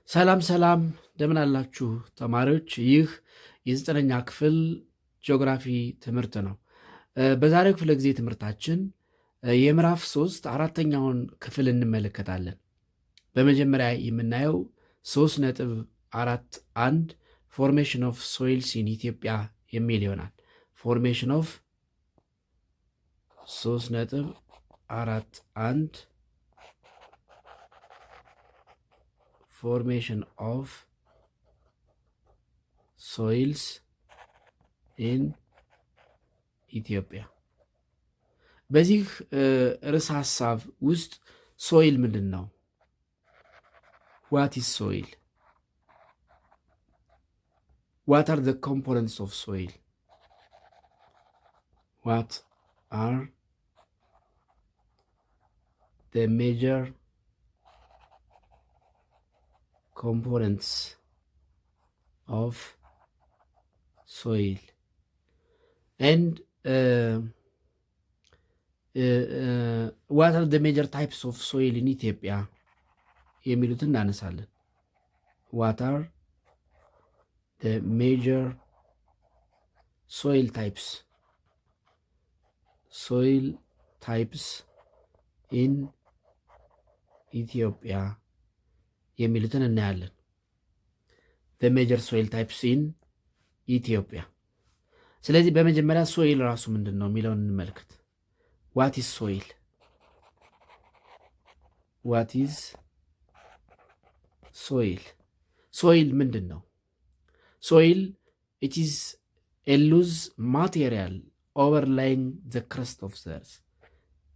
ሰላም ሰላም እንደምን አላችሁ ተማሪዎች? ይህ የዘጠነኛ ክፍል ጂኦግራፊ ትምህርት ነው። በዛሬው ክፍለ ጊዜ ትምህርታችን የምዕራፍ 3 አራተኛውን ክፍል እንመለከታለን። በመጀመሪያ የምናየው 3.41 ፎርሜሽን ኦፍ ሶይልስ ኢን ኢትዮጵያ የሚል ይሆናል። ፎርሜሽን ኦፍ 3.41 formation of soils in ኢትዮጵያ። በዚህ ርዕሰ ሐሳብ ውስጥ ሶይል ምንድን ነው? ዋት ኢዝ ሶይል? ዋት አር ዘ ኮምፖነንትስ ኦፍ ሶይል? ዋት አር ዘ ሜጀር components of soil and what are the major types of soil in Ethiopia የሚሉትን እናነሳለን። what are the major soil types in Ethiopia የሚሉትን እናያለን። the major soil types in ኢትዮጵያ። ስለዚህ በመጀመሪያ ሶይል ራሱ ምንድን ነው የሚለውን እንመልከት። what is soil? what is soil? ሶይል ምንድን ነው? ሶይል it is a loose material overlying the crust of the earth.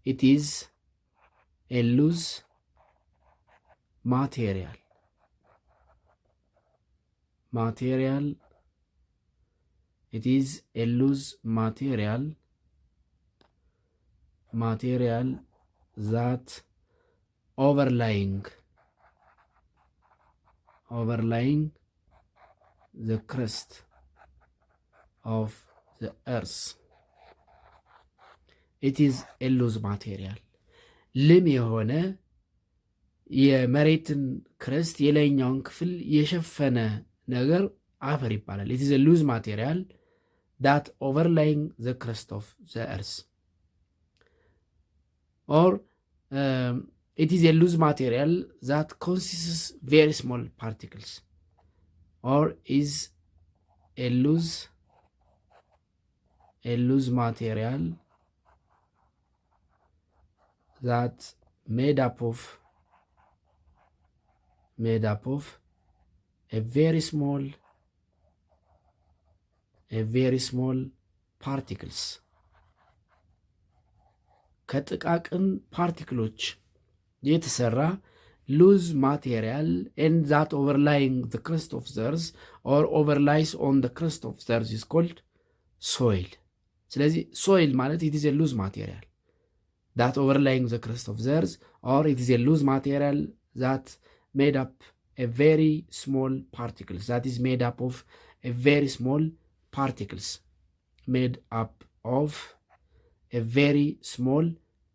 it is a loose material it is a loose material that overlying the crust of the earth. it is a loose material ልም የሆነ የመሬትን ክረስት የላይኛውን ክፍል የሸፈነ ነገር አፈር ይባላል። it is a loose material that overlying the crust of the earth or it is a loose material that consists very small particles or is a loose material that made up of a very small particles ከጥቃቅን ፓርቲክሎች የተሰራ ሉዝ ማቴሪያል and that overlying the crust of the earth or overlies on the crust of the earth is called soil. ስለዚህ soil ማለት it is a loose material that overlying the crust of the earth or it is a loose material that made up a very small particles that is made up of a very small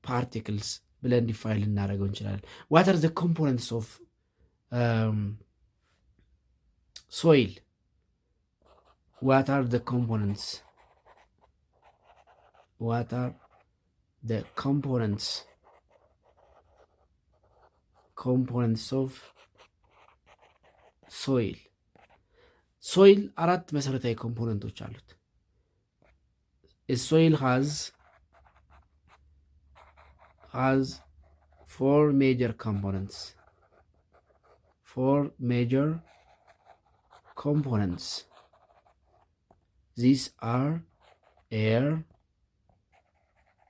particles ብለን ዲፋይል እናደርገው እንችላለን። what are the components of soil? what are the components of ሶይል። ሶይል አራት መሰረታዊ ኮምፖነንቶች አሉት። ሶይል has four major components. These are air,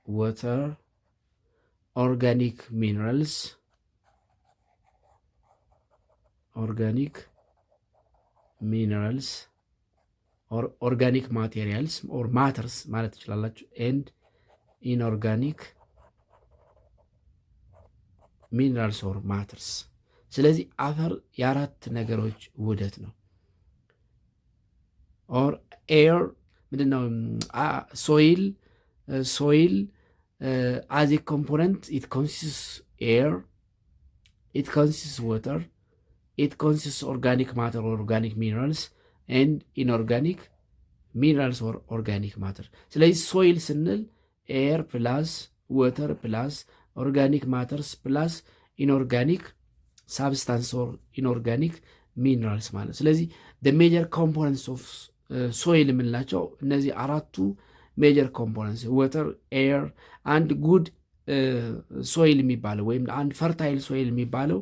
water, organic minerals or organic materials or matters ማለት ትችላላችሁ and inorganic minerals or matters። ስለዚህ አፈር የአራት ነገሮች ውህደት ነው። or air ምንድነው? soil as a component it consists air, it consists water ኢት ኮንሲስት ኦርጋኒክ ማተር ኦር ኦርጋኒክ ሚነራልስ ኤንድ ኢንኦርጋኒክ ሚነራልስ ኦር ኦርጋኒክ ማተር። ስለዚህ ሶይል ስንል ኤር ፕላስ ወተር ፕላስ ኦርጋኒክ ማተርስ ፕላስ ኢንኦርጋኒክ ሳብስታንስ ኦር ኢንኦርጋኒክ ሚነራልስ ማለት። ስለዚህ ሜጀር ኮምፖነንትስ ኦፍ ሶይል የምንላቸው እነዚህ አራቱ ሜጀር ኮምፖነንትስ ወተር፣ ኤር። አንድ ጉድ ሶይል የሚባለው ወይም አንድ ፈርታይል ሶይል የሚባለው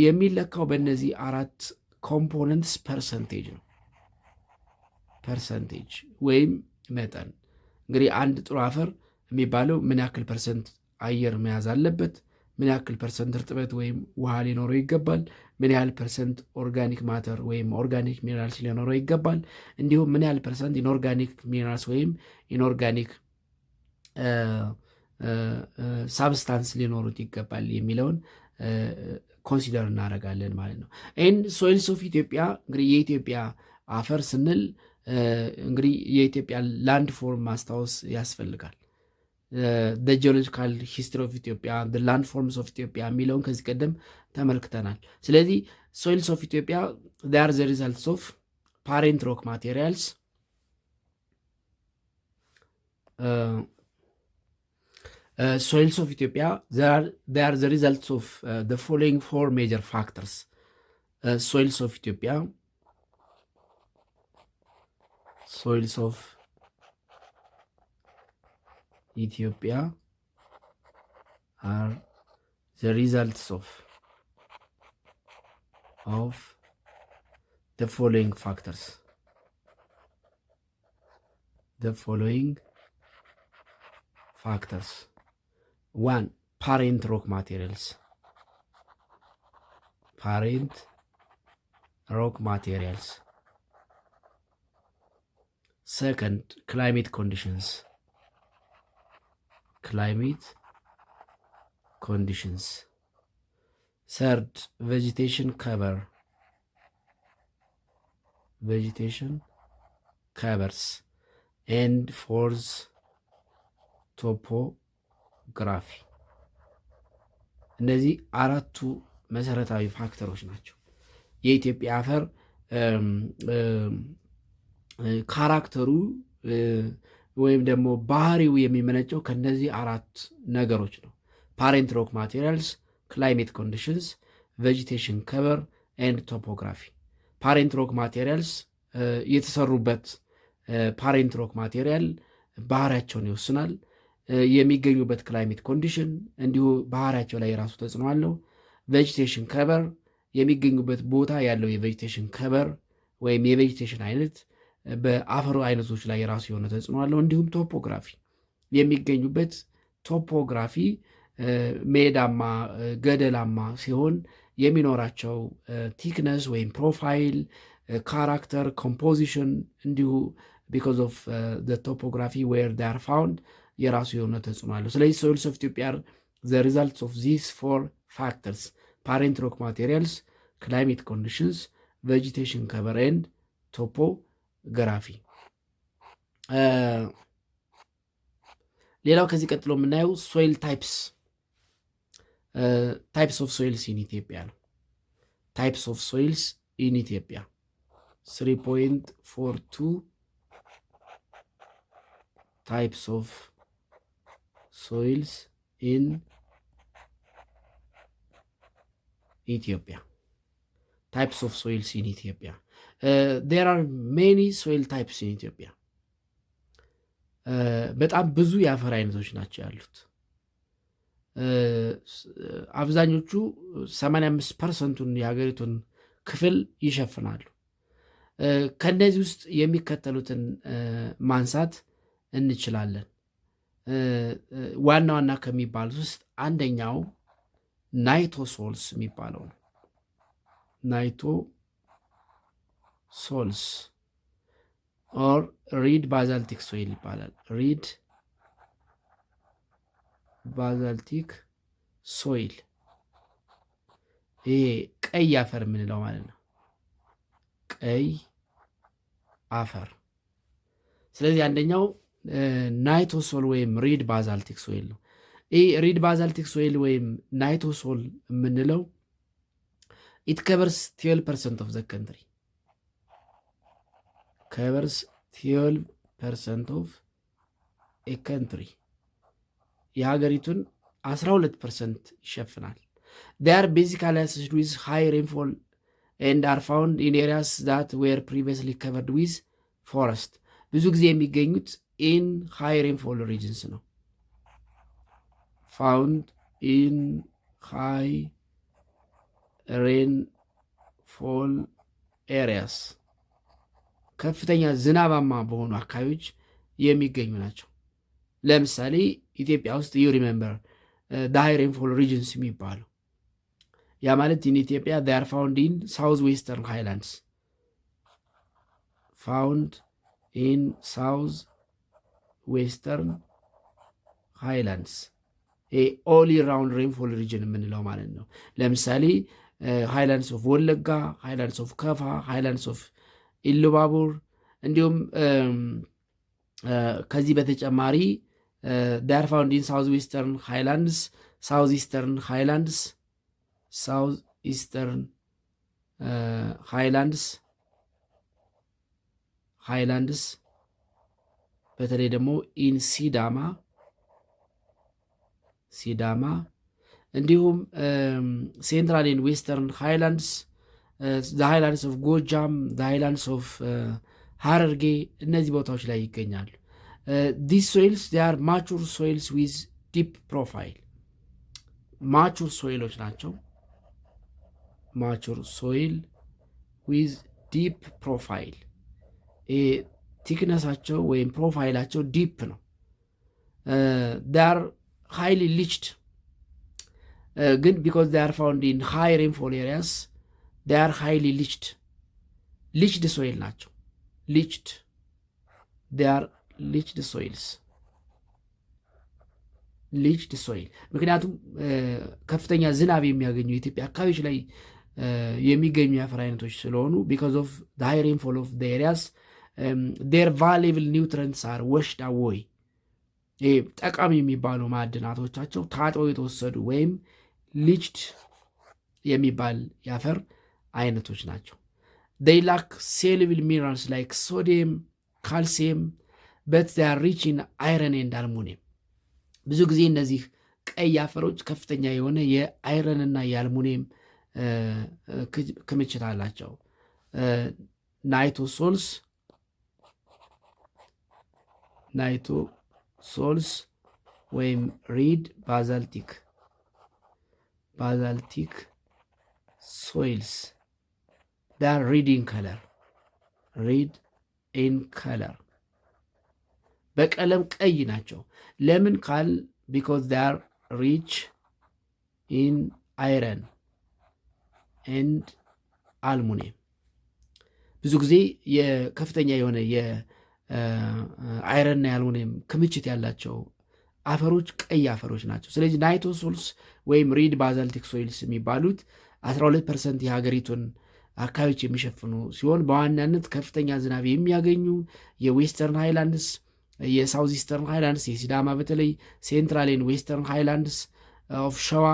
የሚለካው በእነዚህ አራት ኮምፖነንትስ ፐርሰንቴጅ ነው። ፐርሰንቴጅ ወይም መጠን። እንግዲህ አንድ ጥሩ አፈር የሚባለው ምን ያክል ፐርሰንት አየር መያዝ አለበት፣ ምን ያክል ፐርሰንት እርጥበት ወይም ውሃ ሊኖረው ይገባል፣ ምን ያህል ፐርሰንት ኦርጋኒክ ማተር ወይም ኦርጋኒክ ሚነራልስ ሊኖረው ይገባል፣ እንዲሁም ምን ያህል ፐርሰንት ኢንኦርጋኒክ ሚነራልስ ወይም ኢንኦርጋኒክ ሳብስታንስ ሊኖሩት ይገባል የሚለውን ኮንሲደር እናደርጋለን ማለት ነው። ይህን ሶይልስ ኦፍ ኢትዮጵያ እንግዲህ የኢትዮጵያ አፈር ስንል እንግዲህ የኢትዮጵያ ላንድ ፎርም ማስታወስ ያስፈልጋል። ጂኦሎጂካል ሂስትሪ ኦፍ ኢትዮጵያ፣ ላንድ ፎርምስ ኦፍ ኢትዮጵያ የሚለውን ከዚህ ቀደም ተመልክተናል። ስለዚህ ሶይልስ ኦፍ ኢትዮጵያ ር ዘ ሪዛልትስ ኦፍ ፓሬንት ሮክ ማቴሪያልስ soils of Ethiopia, they are the results of the following four major factors. Soils of Ethiopia are the results of the following factors. One, parent rock materials. Second, climate conditions. Third, vegetation covers. And fourth, ቶፖግራፊ። እነዚህ አራቱ መሰረታዊ ፋክተሮች ናቸው። የኢትዮጵያ አፈር ካራክተሩ ወይም ደግሞ ባህሪው የሚመነጨው ከነዚህ አራት ነገሮች ነው። ፓሬንት ሮክ ማቴሪያልስ፣ ክላይሜት ኮንዲሽንስ፣ ቬጂቴሽን ከቨር ኤንድ ቶፖግራፊ። ፓሬንት ሮክ ማቴሪያልስ የተሰሩበት ፓሬንት ሮክ ማቴሪያል ባህሪያቸውን ይወስናል። የሚገኙበት ክላይሜት ኮንዲሽን እንዲሁ ባህሪያቸው ላይ የራሱ ተጽዕኖ አለው። ቬጂቴሽን ከቨር የሚገኙበት ቦታ ያለው የቬጂቴሽን ከቨር ወይም የቬጂቴሽን አይነት በአፈሩ አይነቶች ላይ የራሱ የሆነ ተጽዕኖ አለው። እንዲሁም ቶፖግራፊ የሚገኙበት ቶፖግራፊ ሜዳማ፣ ገደላማ ሲሆን የሚኖራቸው ቲክነስ ወይም ፕሮፋይል፣ ካራክተር፣ ኮምፖዚሽን እንዲሁ ቢኮዝ ኦፍ ቶፖግራፊ ዌር ዴይ አር ፋውንድ የራሱ የሆነ ተጽዕኖ አለው። ስለዚህ ሶይልስ ኦፍ ኢትዮጵያ አር ዘ ሪዛልትስ ኦፍ ዚስ ፎር ፋክተርስ ፓሬንት ሮክ ማቴሪያልስ፣ ክላይሜት ኮንዲሽንስ፣ ቬጂቴሽን ከቨር ኤንድ ቶፖግራፊ። ሌላው ከዚህ ቀጥሎ የምናየው ሶይል ታይፕስ ኦፍ ሶይልስ ኢን ኢትዮጵያ ነው። ታይፕስ ኦፍ ሶይልስ ኢን ኢትዮጵያ 3.42 types of soils in Ethiopia. Types of soils in Ethiopia. There are many soil types in Ethiopia. በጣም ብዙ የአፈር አይነቶች ናቸው ያሉት። አብዛኞቹ 85%ን የሀገሪቱን ክፍል ይሸፍናሉ። ከነዚህ ውስጥ የሚከተሉትን ማንሳት እንችላለን። ዋና ዋና ከሚባሉት ውስጥ አንደኛው ናይቶሶልስ የሚባለው ነው። ናይቶሶልስ ኦር ሪድ ባዛልቲክ ሶይል ይባላል። ሪድ ባዛልቲክ ሶይል ይሄ ቀይ አፈር የምንለው ማለት ነው። ቀይ አፈር። ስለዚህ አንደኛው ናይቶሶል ወይም ሪድ ባዛልቲክ ሶይል ነው። ይህ ሪድ ባዛልቲክ ሶይል ወይም ናይቶሶል የምንለው ኢት ከቨርስ 12% ኦፍ ዘ ካንትሪ ከቨርስ 12% ኦፍ ኤ ካንትሪ የሀገሪቱን 12% ይሸፍናል። they are basically associated with high rainfall and are found in areas that were previously covered with forest ብዙ ጊዜ የሚገኙት in high rainfall regions ነው። found in high rainfall areas ከፍተኛ ዝናባማ በሆኑ አካባቢዎች የሚገኙ ናቸው። ለምሳሌ ኢትዮጵያ ውስጥ ዩ ሪሜምበር ሃይ ሬንፎል ሪጅንስ የሚባሉ ያ ማለት ኢን ኢትዮጵያ they are found in south western highlands found in south western highlands ኦል ይር ራውንድ ሬንፎል ሪጅን የምንለው ማለት ነው። ለምሳሌ ሃይላንድስ ኦፍ ወለጋ፣ ሃይላንድስ ኦፍ ከፋ፣ ሃይላንድስ ኦፍ ኢሉባቡር እንዲሁም ከዚህ በተጨማሪ they are found in south western highlands, south eastern highlands, south eastern highlands በተለይ ደግሞ ኢን ሲዳማ እንዲሁም ሴንትራል ኢን ዌስተርን ሃይላንድስ the highlands of ጎጃም the highlands of ሀረርጌ እነዚህ ቦታዎች ላይ ይገኛሉ። these soils they are mature soils with deep profile mature soiሎች ናቸው። mature soil with deep profile ቲክነሳቸው ወይም ፕሮፋይላቸው ዲፕ ነው። they are highly leached ግን because they are found in high rainfall areas they are highly leached soil ናቸው። they are leached soil ምክንያቱም ከፍተኛ ዝናብ የሚያገኙ የኢትዮጵያ አካባቢዎች ላይ የሚገኙ የአፈር አይነቶች ስለሆኑ because of the high rainfall of the areas their valuable nutrients are washed away ጠቃሚ የሚባሉ ማዕድናቶቻቸው ታጥበው የተወሰዱ ወይም ሊችድ የሚባል የአፈር አይነቶች ናቸው። they lack soluble minerals like sodium, calcium but they are rich in iron and aluminum ብዙ ጊዜ እነዚህ ቀይ አፈሮች ከፍተኛ የሆነ የአይረን እና የአልሙኒየም ክምችት አላቸው። ናይቶሶልስ ወይም ሪድ ባዛልቲክ ሶይልስ they are red in color በቀለም ቀይ ናቸው። ለምን ካል because they are rich in iron and aluminum ብዙ ጊዜ የከፍተኛ የሆነ የአይረንና የአልሙኒየም ክምችት ያላቸው አፈሮች ቀይ አፈሮች ናቸው። ስለዚህ ናይቶሶልስ ወይም ሪድ ባዛልቲክ ሶይልስ የሚባሉት 12% የሀገሪቱን አካባቢዎች የሚሸፍኑ ሲሆን በዋናነት ከፍተኛ ዝናብ የሚያገኙ የዌስተርን ሃይላንድስ፣ የሳውዝ ኢስተርን ሃይላንድስ፣ የሲዳማ በተለይ ሴንትራልን ዌስተርን ሃይላንድስ ኦፍ ሸዋ፣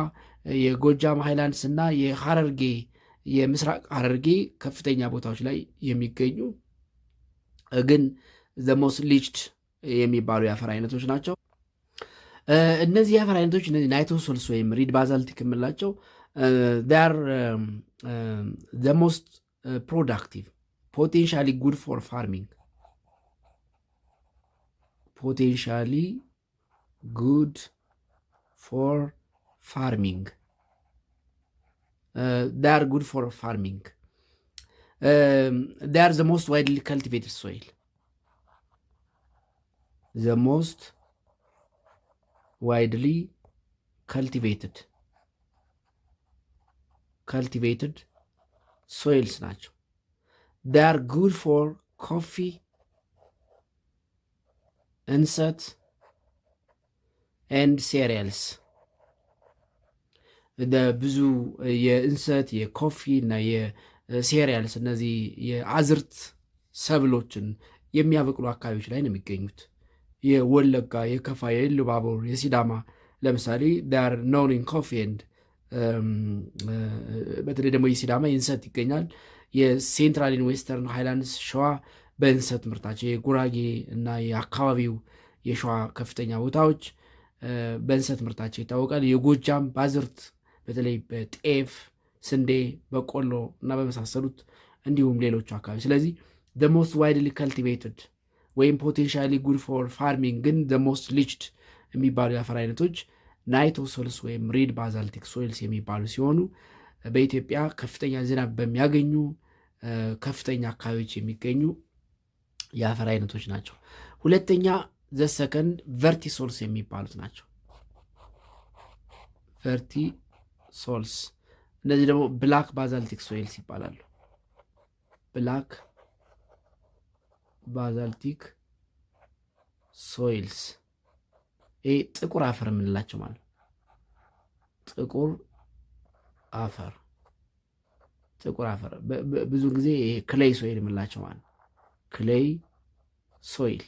የጎጃም ሃይላንድስ እና የሐረርጌ የምስራቅ ሐረርጌ ከፍተኛ ቦታዎች ላይ የሚገኙ ግን the most leached የሚባሉ የአፈር አይነቶች ናቸው። እነዚህ የአፈር አይነቶች እነዚህ ናይቶሶልስ ወይም ሪድ ባዛልቲክ የምንላቸው they are the most productive, potentially good for farming they are good for farming they are the most widely cultivated soil cultivated soils ናቸው። they are good for coffee, እንሰት and cereals ብዙ የእንሰት የኮፊ እና የሴሪያልስ እነዚህ የአዝርት ሰብሎችን የሚያበቅሉ አካባቢዎች ላይ ነው የሚገኙት። የወለጋ፣ የከፋ፣ የኢሉባቡር፣ የሲዳማ ለምሳሌ they are known in coffee and በተለይ ደግሞ የሲዳማ የእንሰት ይገኛል። የሴንትራልን ዌስተርን ሃይላንድስ ሸዋ በእንሰት ምርታቸው የጉራጌ እና የአካባቢው የሸዋ ከፍተኛ ቦታዎች በእንሰት ምርታቸው ይታወቃል። የጎጃም ባዝርት በተለይ በጤፍ፣ ስንዴ፣ በቆሎ እና በመሳሰሉት እንዲሁም ሌሎቹ አካባቢ። ስለዚህ ሞስት ዋይድሊ ከልቲቬትድ ወይም ፖቴንሻሊ ጉድ ፎር ፋርሚንግ ግን ሞስት ሊችድ የሚባሉ የአፈር አይነቶች ናይቶ ሶልስ ወይም ሪድ ባዛልቲክ ሶይልስ የሚባሉ ሲሆኑ በኢትዮጵያ ከፍተኛ ዝናብ በሚያገኙ ከፍተኛ አካባቢዎች የሚገኙ የአፈር አይነቶች ናቸው። ሁለተኛ ዘሰከንድ ቨርቲሶልስ የሚባሉት ናቸው። ቨርቲሶልስ እነዚህ ደግሞ ብላክ ባዛልቲክ ሶይልስ ይባላሉ። ብላክ ባዛልቲክ ሶይልስ ይሄ ጥቁር አፈር የምንላቸው ማለት ጥቁር አፈር ብዙ ጊዜ ይሄ ክሌይ ሶይል የምንላቸው ማለት ክሌይ ሶይል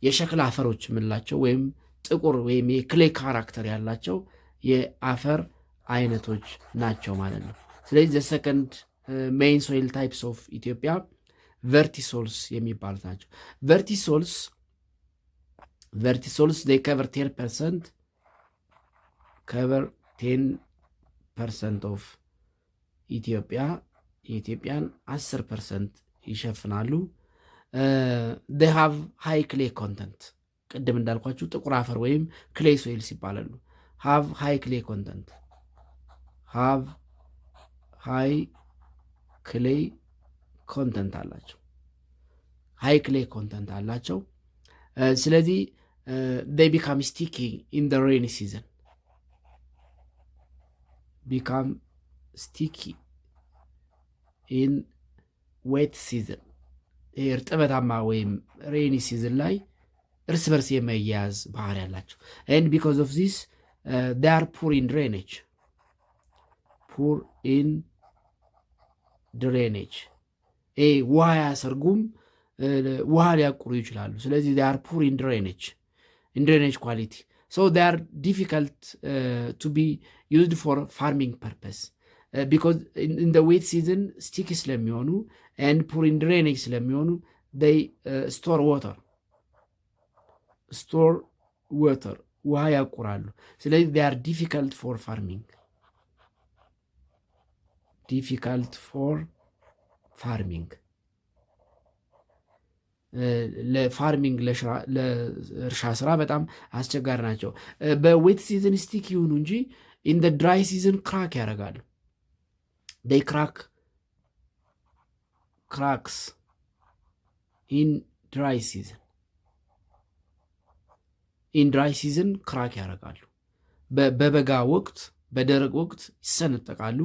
የሸክላ አፈሮች የምንላቸው ወይም ጥቁር ወይም የክሌይ ካራክተር ያላቸው የአፈር አይነቶች ናቸው ማለት ነው። ስለዚህ ዘ ሰከንድ ሜይን ሶይል ታይፕስ ኦፍ ኢትዮጵያ ቨርቲሶልስ የሚባሉት ናቸው። ቨርቲሶልስ they cover 10% of የኢትዮጵያን 10% ይሸፍናሉ። they have high clay content ቅድም እንዳልኳችሁ ጥቁር አፈር ወይም ክሌይ ሶይልስ ይባላሉ። have high clay content አላቸው። ሃይ ክሌይ ኮንተንት አላቸው። ስለዚህ they become sticky in the rainy season in wet season እርጥበታማ ወይም ሬኒ ሲዝን ላይ እርስ በርስ የመያያዝ ባህሪ ያላቸው and because of this they are poor in drainage ውሃ ያሰርጉም ውሃ ሊያቁሩ ይችላሉ። ስለዚህ they are poor in drainage quality so they are difficult to be used for farming purpose because in the wet season sticky ስለሚሆኑ and poor in drainage ስለሚሆኑ they store water ውሃ ያቁራሉ። ስለዚህ they are difficult for farming ለፋርሚንግ ለእርሻ ስራ በጣም አስቸጋሪ ናቸው። በዌት ሲዝን ስቲክ ይሁኑ እንጂ ኢን ደ ድራይ ሲዝን ክራክ ያደርጋሉ። they cracks in dry season ክራክ ያደርጋሉ። በበጋ ወቅት በደረቅ ወቅት ይሰነጠቃሉ።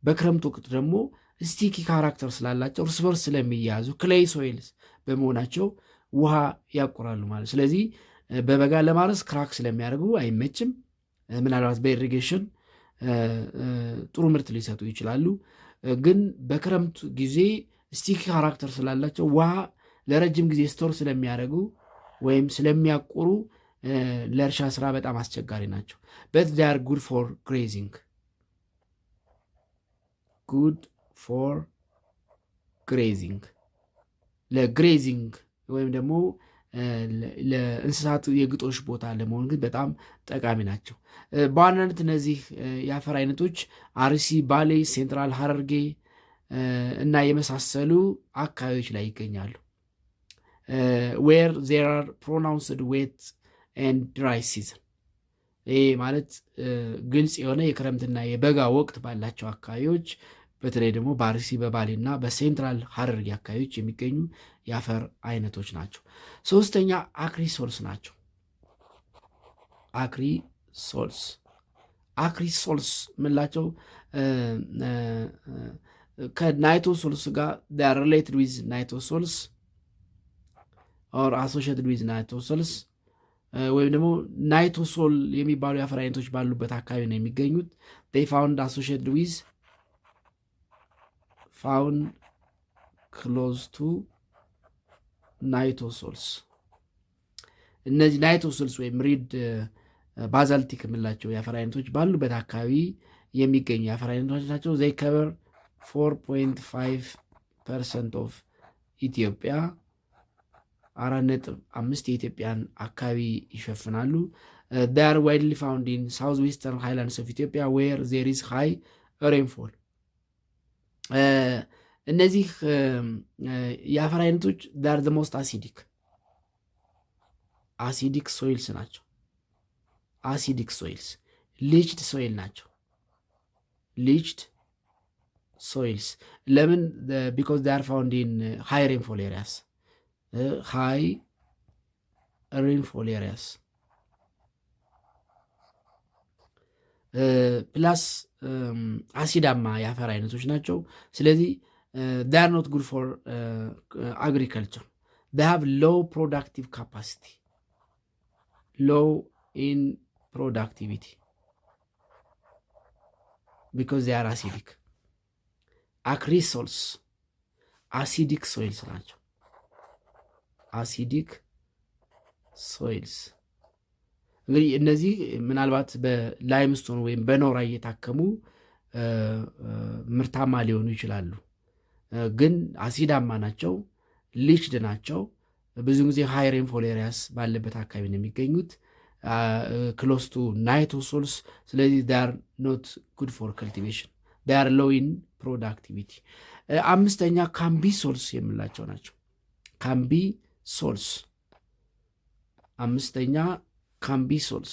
በክረምት ወቅት ደግሞ ስቲኪ ካራክተር ስላላቸው እርስ በርስ ስለሚያያዙ ክሌይ ሶይልስ በመሆናቸው ውሃ ያቆራሉ ማለት። ስለዚህ በበጋ ለማረስ ክራክ ስለሚያደርጉ አይመችም። ምናልባት በኢሪጌሽን ጥሩ ምርት ሊሰጡ ይችላሉ። ግን በክረምት ጊዜ ስቲኪ ካራክተር ስላላቸው ውሃ ለረጅም ጊዜ ስቶር ስለሚያደርጉ ወይም ስለሚያቆሩ ለእርሻ ስራ በጣም አስቸጋሪ ናቸው። but they are good for grazing ለግሬዚንግ ወይም ደግሞ ለእንስሳት የግጦሽ ቦታ ለመሆን ግን በጣም ጠቃሚ ናቸው። በዋናነት እነዚህ የአፈር አይነቶች አርሲ፣ ባሌ፣ ሴንትራል ሐረርጌ እና የመሳሰሉ አካባቢዎች ላይ ይገኛሉ። where there are pronounced wet and dry season ይህ ማለት ግልጽ የሆነ የክረምትና የበጋ ወቅት ባላቸው አካባቢዎች በተለይ ደግሞ በአርሲ በባሌና በሴንትራል ሐረርጌ አካባቢዎች የሚገኙ የአፈር አይነቶች ናቸው። ሶስተኛ አክሪሶልስ ናቸው። አክሪሶልስ ምንላቸው ከናይቶሶልስ ጋር they are related with ናይቶሶልስ or associated with ናይቶሶልስ ወይም ደግሞ ናይቶሶል የሚባሉ የአፈር አይነቶች ባሉበት አካባቢ ነው የሚገኙት። they found associated with found close to ናይቶሶልስ። እነዚህ ናይቶሶልስ ወይም ሪድ ባዛልቲክ የምላቸው የአፈር አይነቶች ባሉበት አካባቢ የሚገኙ የአፈር አይነቶች ናቸው። ዘይ ከቨር 4.5% ኦፍ ኢትዮጵያ 4.5 የኢትዮጵያን አካባቢ ይሸፍናሉ። they are widely found in southwestern highlands of Ethiopia where there is high rainfall. እነዚህ የአፈር አይነቶች they are the most acidic soils ናቸው። acidic soils leached soil ናቸው። leached soils ለምን? because they are found in high rainfall areas. high rainfall areas ፕላስ አሲዳማ የአፈር አይነቶች ናቸው። ስለዚህ they are not good for agriculture. they have low productive capacity, low in productivity because they are acidic. አክሪሶልስ acidic soils ናቸው። acidic soils እንግዲህ እነዚህ ምናልባት በላይምስቶን ወይም በኖራ እየታከሙ ምርታማ ሊሆኑ ይችላሉ። ግን አሲዳማ ናቸው፣ ሊችድ ናቸው። ብዙ ጊዜ ሃይ ሬንፎል ኤሪያስ ባለበት አካባቢ ነው የሚገኙት፣ ክሎስ ቱ ናይትሮሶልስ። ስለዚህ ዳር ኖት ጉድ ፎር ከልቲቬሽን፣ ዳር ሎው ኢን ፕሮዳክቲቪቲ። አምስተኛ ካምቢ ሶልስ የምላቸው ናቸው። ካምቢ ሶልስ አምስተኛ ካምቢ ሶልስ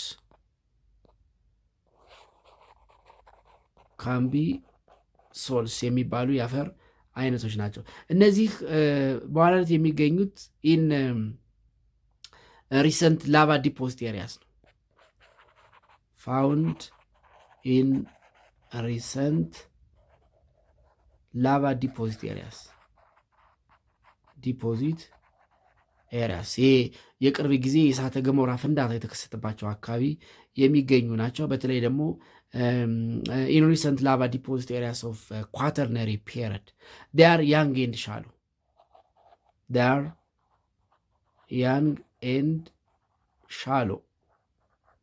ካምቢ ሶልስ የሚባሉ የአፈር አይነቶች ናቸው። እነዚህ በዋናነት የሚገኙት ኢን ሪሰንት ላቫ ዲፖዚት ኤሪያስ ነው። ፋውንድ ኢን ሪሰንት ላቫ ዲፖዚት ኤሪያስ ይሄ የቅርብ ጊዜ የእሳተ ገሞራ ፍንዳታ የተከሰተባቸው አካባቢ የሚገኙ ናቸው። በተለይ ደግሞ ኢን ሪሰንት ላቫ ዲፖዚት ኤሪያስ ኦፍ ኳተርነሪ ፒሪድ they are young and shallow. they are young and shallow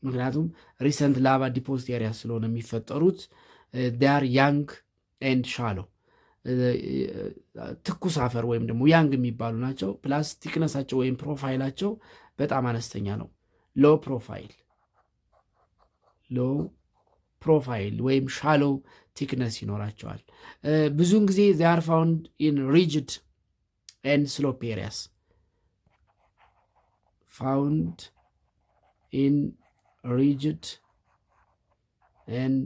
ምክንያቱም ሪሰንት ላቫ ዲፖዚት ኤሪያስ ስለሆነ የሚፈጠሩት they are young and shallow ትኩስ አፈር ወይም ደግሞ ያንግ የሚባሉ ናቸው። ፕላስ ቲክነሳቸው ወይም ፕሮፋይላቸው በጣም አነስተኛ ነው። ሎ ፕሮፋይል ወይም ሻሎ ቲክነስ ይኖራቸዋል። ብዙውን ጊዜ they are found in rigid and slope areas. found in rigid and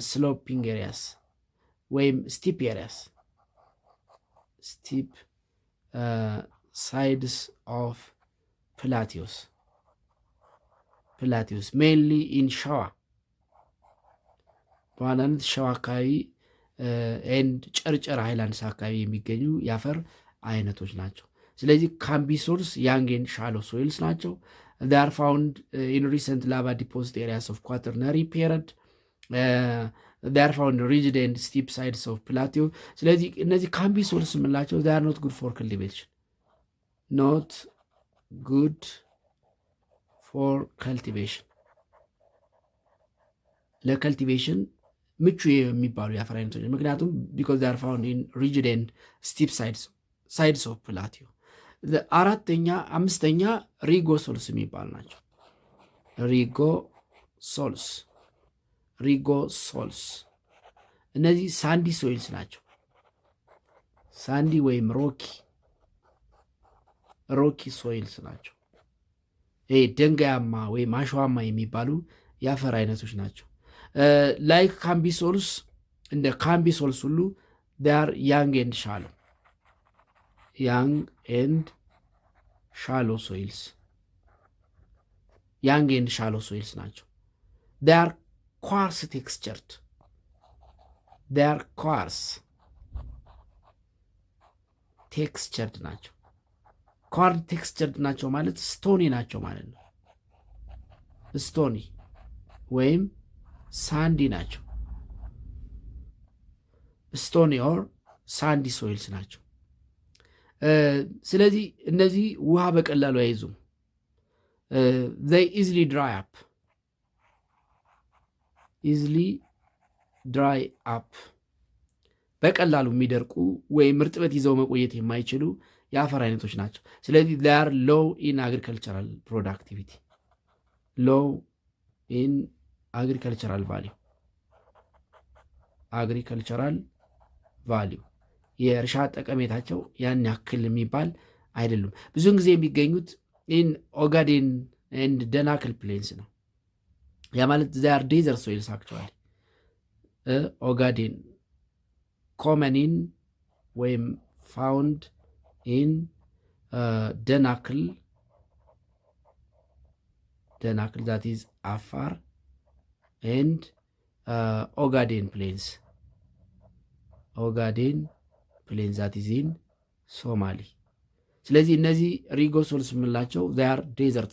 sloping areas ወይም ስቲፕ ኤሪያስ ስቲፕ ሳይድስ ኦፍ ፕላቲዮስ ሜንሊ ኢን ሸዋ በዋናነት ሸዋ አካባቢ ኤንድ ጨርጨር ሃይላንድስ አካባቢ የሚገኙ የአፈር አይነቶች ናቸው። ስለዚህ ካምቢ ሶልስ ያንግ ኤንድ ሻሎ ሶይልስ ናቸው። they are found in recent lava deposit areas of quaternary period. they are found in rigid and steep sides of plateau. ስለዚህ እነዚህ ካምቢ ሶልስ የምንላቸው they are not good for cultivation. not good for cultivation. ለከልቲቬሽን ምቹ የሚባሉ የአፈር አይነቶች ምክንያቱም because they are found in rigid and steep sides of plateau. አምስተኛ ሪጎ ሶልስ የሚባሉ ናቸው። ሪጎ ሶልስ እነዚህ ሳንዲ ሶይልስ ናቸው። ሳንዲ ወይም ሮኪ ሶይልስ ናቸው። ይሄ ደንጋያማ ወይም አሸዋማ የሚባሉ የአፈር አይነቶች ናቸው። ላይክ ካምቢ ሶልስ እንደ ካምቢ ሶልስ ሁሉ they are young and shallow soils. young and shallow soils ናቸው። they are coarse textured. ናቸው። coarse textured ናቸው ማለት ስቶኒ ናቸው ማለት ነው። ስቶኒ ወይም ሳንዲ ናቸው። ስቶኒ ኦር ሳንዲ ሶይልስ ናቸው። ስለዚህ እነዚህ ውሃ በቀላሉ አይዙም። they easily dry up ኢዝሊ ድራይ አፕ በቀላሉ የሚደርቁ ወይም እርጥበት ይዘው መቆየት የማይችሉ የአፈር አይነቶች ናቸው። ስለዚህ ር ሎው ኢን አግሪካልቸራል ፕሮዳክቲቪቲ፣ ሎው ኢን አግሪካልቸራል ቫሊዩ፣ አግሪካልቸራል ቫሊዩ የእርሻ ጠቀሜታቸው ያን ያክል የሚባል አይደሉም። ብዙውን ጊዜ የሚገኙት ኢን ኦጋዴን ኤንድ ደናክል ፕሌንስ ነው። ያ ማለት ዛር ዴዘርት ሶይልስ አክቹዋሊ ኦጋዴን ኮመኒን ወይም ፋውንድ ኢን ደናክል ዛት ኢዝ አፋር ኤንድ ኦጋዴን ፕሌንስ ዛት ኢዝ ኢን ሶማሊ። ስለዚህ እነዚህ ሪጎ ሶይልስ የምንላቸው ዛር ዴዘርት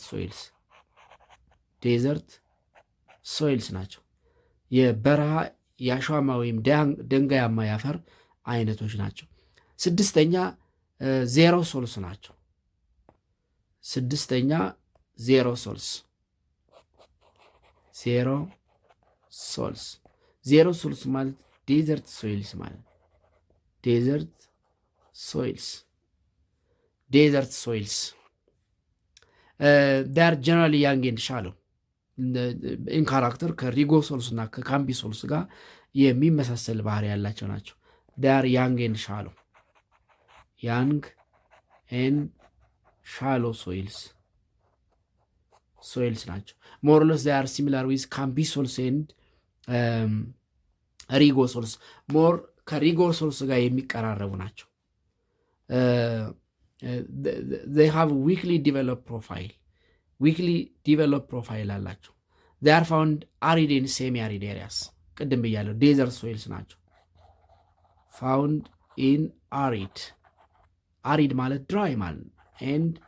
ሶይልስ ናቸው። የበረሃ የአሸዋማ ወይም ደንጋያማ የአፈር አይነቶች ናቸው። ስድስተኛ ዜሮ ሶልስ ናቸው። ዜሮ ሶልስ ማለት ዴዘርት ሶይልስ ማለት ዴዘርት ሶይልስ ዳር ጀነራሊ ያንግ ኤንድ ሻለው ኢን ካራክተር ከሪጎ ሶልስ እና ከካምቢ ሶልስ ጋር የሚመሳሰል ባህሪ ያላቸው ናቸው። ዳር ያንግ ኤንድ ሻሎ ሶይልስ ናቸው። ሞርለስ ዳር ሲሚላር ዊዝ ካምቢ ሶልስ ኤንድ ሪጎ ሶልስ ሞር ከሪጎ ሶልስ ጋር የሚቀራረቡ ናቸው። they have weakly developed profile አላቸው። they are found arid and semi arid areas ቅድም ብያለሁ ዴዘርት ሶይልስ ናቸው። found in arid ማለት ድራይ ማለት and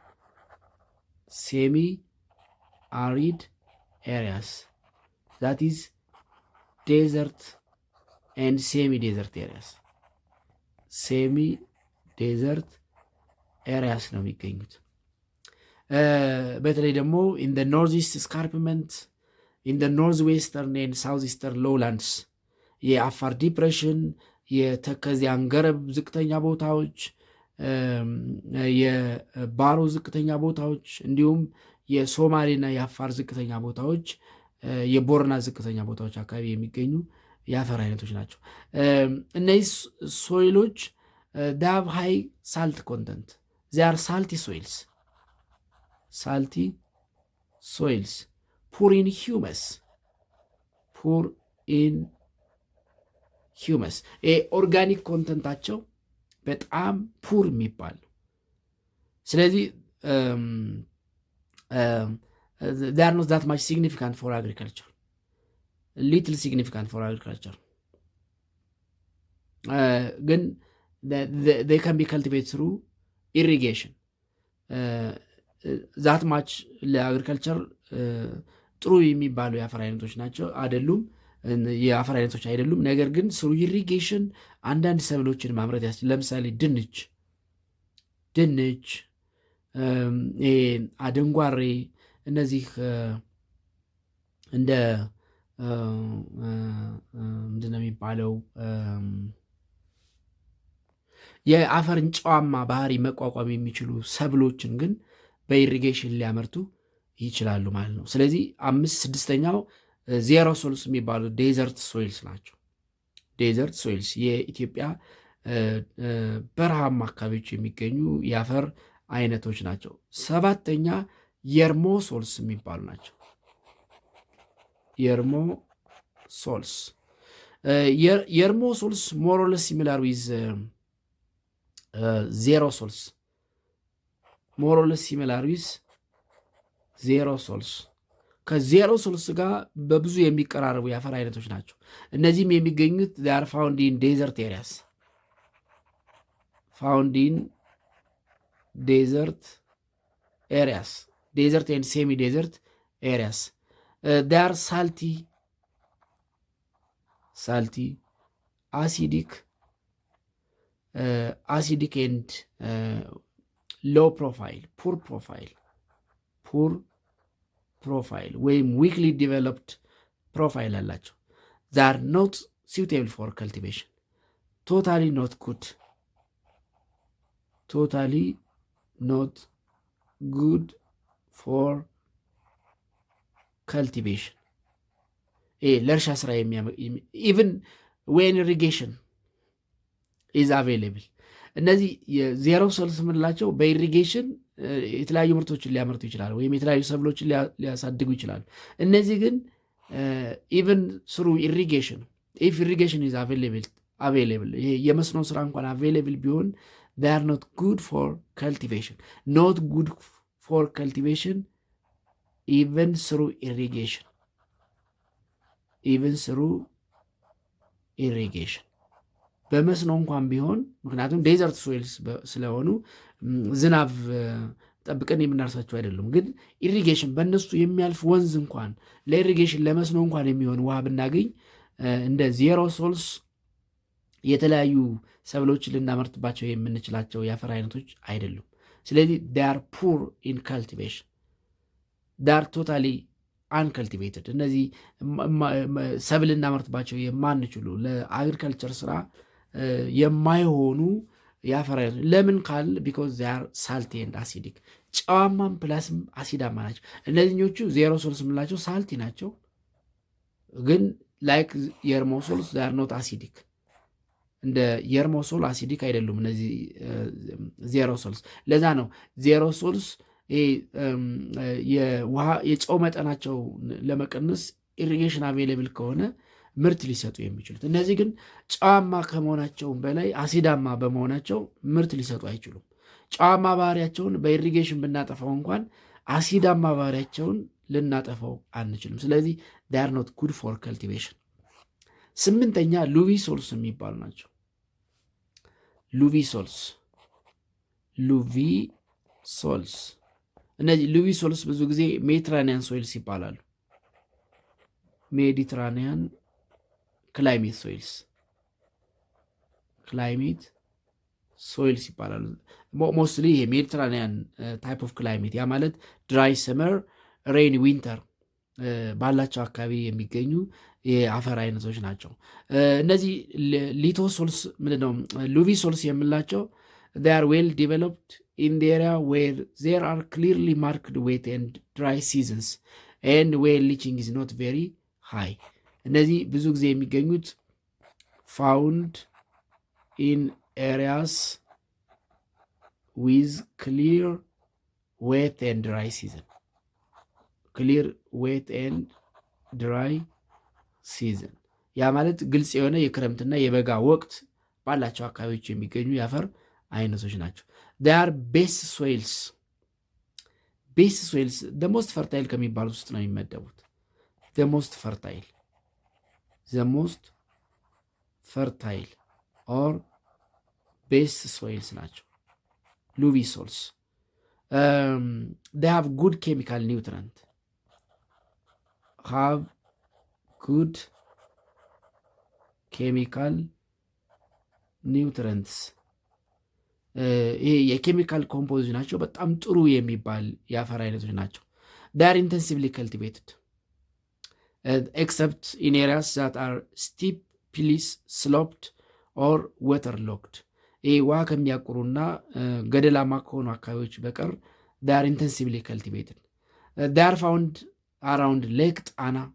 semi arid areas that is desert and semi desert areas ነው የሚገኙት። በተለይ ደግሞ in the northeast escarpment in the northwestern and southeastern lowlands የአፋር ዲፕሬሽን፣ የተከዜ አንገረብ ዝቅተኛ ቦታዎች፣ የባሮ ዝቅተኛ ቦታዎች እንዲሁም የሶማሌና የአፋር ዝቅተኛ ቦታዎች፣ የቦረና ዝቅተኛ ቦታዎች አካባቢ የሚገኙ የአፈር አይነቶች ናቸው። እነዚህ ሶይሎች ዳቭ ሃይ ሳልት ኮንተንት ዚያር ሳልቲ ሶይልስ ፑር ኢን ሂውመስ ኦርጋኒክ ኮንተንታቸው በጣም ፑር የሚባል ነው። ስለዚህ they are not that much significant for agriculture, little significant for agriculture, ግን they can be cultivated through irrigation that much ለአግሪካልቸር ጥሩ የሚባሉ የአፈር አይነቶች ናቸው አይደሉም፣ የአፈር አይነቶች አይደሉም። ነገር ግን ስሩ ኢሪጌሽን አንዳንድ ሰብሎችን ማምረት ያስችላል። ለምሳሌ ድንች፣ አደንጓሬ እነዚህ እንደ ምንድን ነው የሚባለው የአፈርን ጨዋማ ባህሪ መቋቋም የሚችሉ ሰብሎችን ግን በኢሪጌሽን ሊያመርቱ ይችላሉ ማለት ነው። ስለዚህ 6ኛው ዜሮ ሶልስ የሚባሉ ዴዘርት ሶይልስ ናቸው። ዴዘርት ሶይልስ የኢትዮጵያ በረሃማ አካባቢዎች የሚገኙ የአፈር አይነቶች ናቸው። 7ኛ የርሞ ሶልስ የሚባሉ ናቸው። የርሞ ሶልስ ሞሮለስ ሲሚላር ዊዝ ዜሮ ሶልስ ከዜሮ ሶልስ ጋር በብዙ የሚቀራረቡ የአፈር አይነቶች ናቸው። እነዚህም የሚገኙት ዛር ፋውንድ ኢን ዴዘርት ኤሪያስ ዴዘርት ኤንድ ሴሚ ዴዘርት ኤሪያስ ዳር ሳልቲ አሲዲክ ኤንድ ሎ ፕሮፋይል ፑር ፕሮፋይል ወይም ዊክሊ ዲቨሎፕድ ፕሮፋይል አላቸው። they are not suitable for cultivation. Totally not good. Totally not good for cultivation. ለእርሻ ስራ ኢቨን ዌን ኢሪጌሽን ኢዝ አቬይላብል። እነዚህ የዜሮ ሶልስ የምንላቸው በኢሪጌሽን የተለያዩ ምርቶችን ሊያመርቱ ይችላሉ፣ ወይም የተለያዩ ሰብሎችን ሊያሳድጉ ይችላሉ። እነዚህ ግን ኢቨን ስሩ ኢሪጌሽን ኢፍ ኢሪጌሽን ኢዝ አቬይላብል የመስኖ ስራ እንኳን አቬይላብል ቢሆን they are not good for cultivation. Not good for cultivation even through irrigation. Even through irrigation. በመስኖ እንኳን ቢሆን ምክንያቱም ዴዘርት ሶይልስ ስለሆኑ ዝናብ ጠብቀን የምናርሳቸው አይደሉም። ግን ኢሪጌሽን በእነሱ የሚያልፍ ወንዝ እንኳን ለኢሪጌሽን ለመስኖ እንኳን የሚሆን ውሃ ብናገኝ እንደ ዜሮ ሶልስ የተለያዩ ሰብሎችን ልናመርትባቸው የምንችላቸው የአፈር አይነቶች አይደሉም። ስለዚህ they are poor in cultivation. they are totally uncultivated. እነዚህ ሰብል ልናመርትባቸው የማንችሉ ለአግሪካልቸር ስራ የማይሆኑ የአፈር አይነቶች ለምን ካል because they are salty and acidic. ጨዋማም ፕላስም አሲዳማ ናቸው። እነዚህኞቹ ዜሮ ሶልስ የምንላቸው ሳልቲ ናቸው፣ ግን ላይክ የርሞሶልስ they are not acidic. እንደ የርሞሶል አሲዲክ አይደሉም እነዚህ ዜሮ ሶልስ። ለዛ ነው ዜሮ ሶልስ የጨው መጠናቸው ለመቀነስ ኢሪጌሽን አቬይላብል ከሆነ ምርት ሊሰጡ የሚችሉት። እነዚህ ግን ጨዋማ ከመሆናቸውም በላይ አሲዳማ በመሆናቸው ምርት ሊሰጡ አይችሉም። ጨዋማ ባህሪያቸውን በኢሪጌሽን ብናጠፋው እንኳን አሲዳማ ባህሪያቸውን ልናጠፋው አንችልም። ስለዚህ they are not good for cultivation። ስምንተኛ ሉቪ ሶልስ የሚባሉ ናቸው። ሉቪ ሶልስ እነዚህ ሉቪ ሶልስ ብዙ ጊዜ ሜዲትራኒያን ሶይልስ ይባላሉ። ሜዲትራኒያን ክላይሜት ሶይልስ ይባላሉ። ሞስትሊ ይሄ ሜዲትራኒያን ታይፕ ኦፍ ክላይሜት ያ ማለት ድራይ ሰመር ሬን ዊንተር ባላቸው አካባቢ የሚገኙ የአፈር አይነቶች ናቸው። እነዚህ ሊቶ ሶልስ ምንድነው ሉቪ ሶልስ የምንላቸው they are well developed in the area where there are clearly marked wet and dry seasons and where leaching is not very high. እነዚህ ብዙ ጊዜ የሚገኙት found in areas with clear wet and dry season. clear wet and dry season ያ ማለት ግልጽ የሆነ የክረምትና የበጋ ወቅት ባላቸው አካባቢዎች የሚገኙ የአፈር አይነቶች ናቸው። they are base soils the most fertile ከሚባሉት ውስጥ ነው የሚመደቡት። the most fertile or base soils ናቸው ሉቪ soils. they have good chemical nutrient have good chemical nutrients. ይሄ የኬሚካል ኮምፖዝ ናቸው። በጣም ጥሩ የሚባል የአፈር አይነቶች ናቸው። they are intensively cultivated except in areas that are steeply sloped or waterlogged. ይሄ ውሃ ከሚያቁሩና ገደላማ ከሆኑ አካባቢዎች በቀር they are intensively cultivated. they are found around Lake Tana.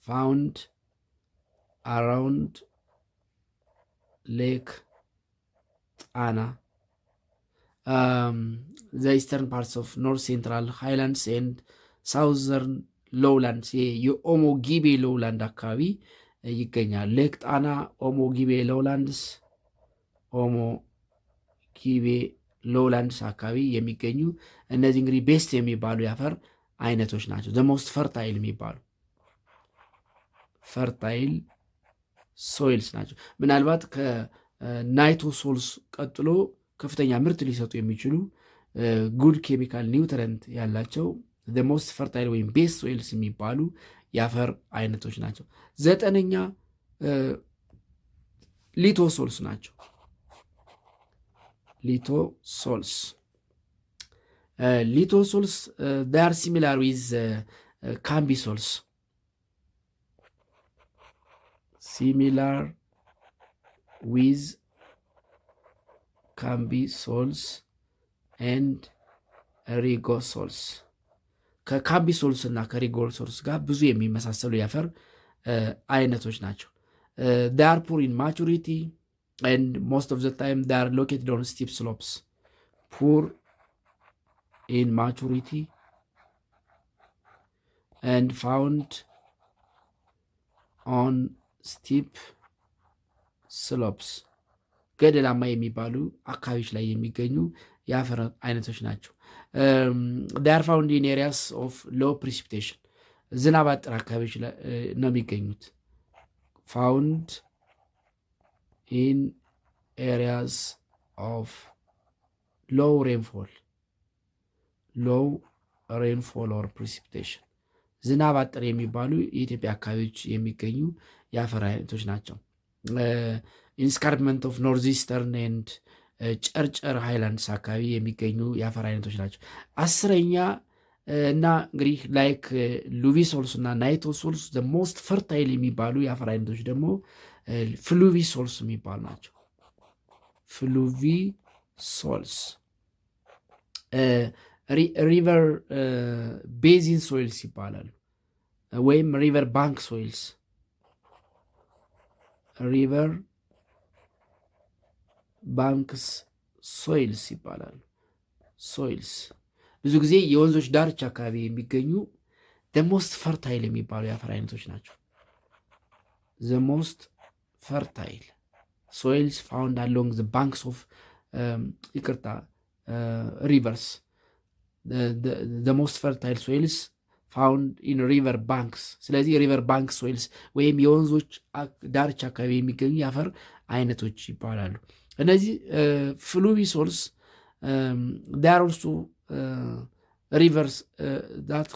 found around Lake Tana, the eastern parts of North Central Highlands and Southern Lowlands. የኦሞ ጊቤ ሎውላንድ አካባቢ ይገኛል። ሌክ ጣና፣ ኦሞ ጊቤ ሎውላንድስ፣ ኦሞ ጊቤ ሎውላንድስ አካባቢ የሚገኙ እነዚህ እንግዲህ ቤስት የሚባሉ የአፈር አይነቶች ናቸው። the most fertile የሚባሉ ፈርታይል ሶይልስ ናቸው። ምናልባት ከናይቶ ሶልስ ቀጥሎ ከፍተኛ ምርት ሊሰጡ የሚችሉ ጉድ ኬሚካል ኒውትረንት ያላቸው the most fertile ወይም ቤስ ሶይልስ የሚባሉ የአፈር አይነቶች ናቸው። ዘጠነኛ ሊቶ ሶልስ ናቸው። ሊቶ ሶልስ they are similar with ካምቢ ሶልስ ሲሚላር ዊዝ ካምቢ ሶልስ ኤንድ ሪጎሶልስ ከካምቢ ሶልስ እና ከሪጎሶልስ ጋር ብዙ የሚመሳሰሉ የአፈር አይነቶች ናቸው። they are poor in maturity and most of the time they are located on steep slopes. Poor in maturity and found on steep slopes. ገደላማ የሚባሉ አካባቢዎች ላይ የሚገኙ የአፈር አይነቶች ናቸው። they are found in areas of low precipitation. ዝናብ አጠር አካባቢዎች ነው የሚገኙት። found in areas of low rainfall or precipitation. ዝናብ አጠር የሚባሉ የኢትዮጵያ አካባቢዎች የሚገኙ የአፈር አይነቶች ናቸው። ኢንስካርፕመንት ኦፍ ኖርዝ ኢስተርን ኤንድ ጨርጨር ሃይላንድስ አካባቢ የሚገኙ የአፈር አይነቶች ናቸው። አስረኛ እና እንግዲህ ላይክ ሉቪ ሶልስ እና ናይቶ ሶልስ ሞስት ፈርታይል የሚባሉ የአፈር አይነቶች ደግሞ ፍሉቪ ሶልስ የሚባሉ ናቸው። ፍሉቪ ሶልስ ሪቨር ቤዚን ሶይልስ ይባላሉ፣ ወይም ሪቨር ባንክ ሶይልስ። ሪቨር ባንክስ ሶይልስ ይባላሉ። ሶይልስ ብዙ ጊዜ የወንዞች ዳርቻ አካባቢ የሚገኙ ሞስት ፈርታይል የሚባሉ የአፈር አይነቶች ናቸው። ሞስት ፈርታይል ሶይልስ ፋውንድ አሎንግ ዘ ባንክስ ኦፍ ሪቨርስ ሞስት ፈርታይል ሶይልስ ፋውንድ ኢን ሪቨር ባንክስ። ስለዚህ ሪቨር ባንክ ሶይልስ ወይም የወንዞች ዳርቻ አካባቢ የሚገኙ የአፈር አይነቶች ይባላሉ። እነዚህ ፍሉቪ ሶልስ ዳር ኦልሶ ሪቨርስ ዳት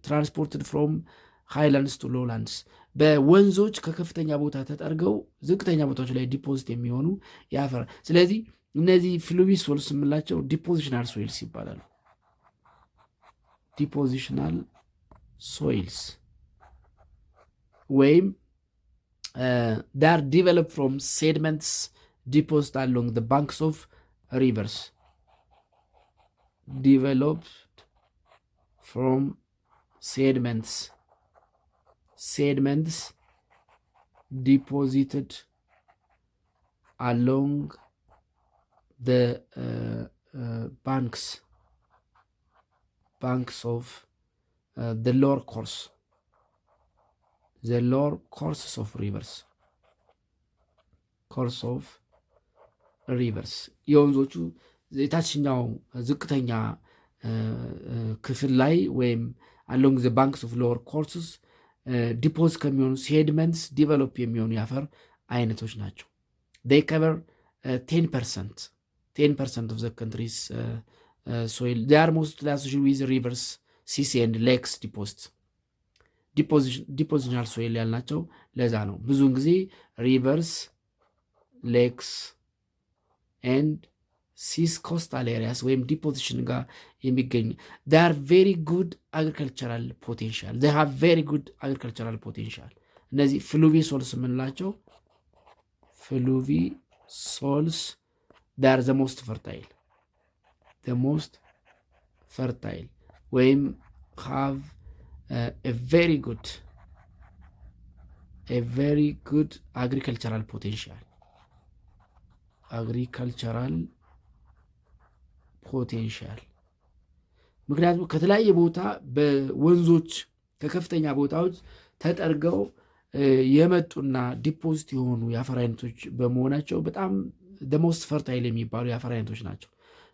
ትራንስፖርትድ ፍሮም ሃይላንድስ ቱ ሎላንድስ፣ በወንዞች ከከፍተኛ ቦታ ተጠርገው ዝቅተኛ ቦታዎች ላይ ዲፖዚት የሚሆኑ የአፈር። ስለዚህ እነዚህ ፍሉቪ ሶልስ የምላቸው ዲፖዚሽናል ሶይልስ ይባላሉ። ዲፖዚሽናል ሶይልስ ወይም ዳር ዲቨሎፕ ፍሮም ሴድመንትስ ዲፖዚት አሎንግ ዘ ባንክስ ኦፍ ሪቨርስ። developed from sediments deposited along the banks of the lower courses of rivers የወንዞቹ የታችኛው ዝቅተኛ ክፍል ላይ ወይም አሎንግ ዘ ባንክስ ኦፍ ሎወር ኮርስስ ዲፖዝ ከሚሆኑ ሴድመንትስ ዲቨሎፕ የሚሆኑ የአፈር አይነቶች ናቸው። they cover 10% of the country's soil. they are mostly associated with rivers, seas and lakes ዲፖዚሽናል ሶይል ያልናቸው ለዛ ነው። ብዙውን ጊዜ ሪቨርስ፣ ሌክስ ኤንድ ሲስ ኮስታል ኤሪያስ ወይም ዲፖዚሽን ጋር የሚገኙ they are very good agricultural potential. they have very good agricultural potential. እነዚህ ፍሉቪ ሶልስ የምንላቸው ፍሉቪ ሶልስ they are the most fertile ወይም have a very good agricultural potential. ምክንያቱም ከተለያየ ቦታ በወንዞች ከከፍተኛ ቦታዎች ተጠርገው የመጡና ዲፖዚት የሆኑ የአፈር አይነቶች በመሆናቸው በጣም ሞስት ፈርታይል የሚባሉ የአፈር አይነቶች ናቸው።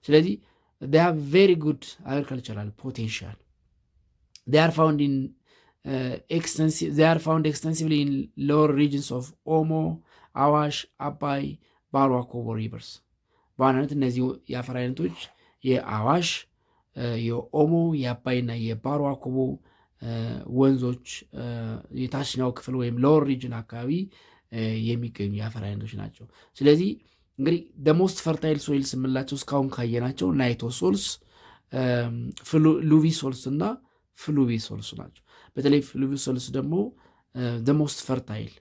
ስለዚህ they have very good agricultural potential. they are found extensively in lower regions of Omo, Awash, Abai, Barwa, Kobo rivers. በዋናነት እነዚህ የአፈር አይነቶች የአዋሽ፣ የኦሞ፣ የአባይና የባሮ አኮቦ ወንዞች የታችኛው ክፍል ወይም ሎወር ሪጅን አካባቢ የሚገኙ የአፈር አይነቶች ናቸው። ስለዚህ እንግዲህ ሞስት ፈርታይል ሶይልስ የምንላቸው እስካሁን ካየናቸው ናይቶ ሶልስ፣ ሉቪ ሶልስ እና ፍሉቪ ሶልስ ናቸው። በተለይ ፍሉቪ ሶልስ ደግሞ ሞስት ፈርታይል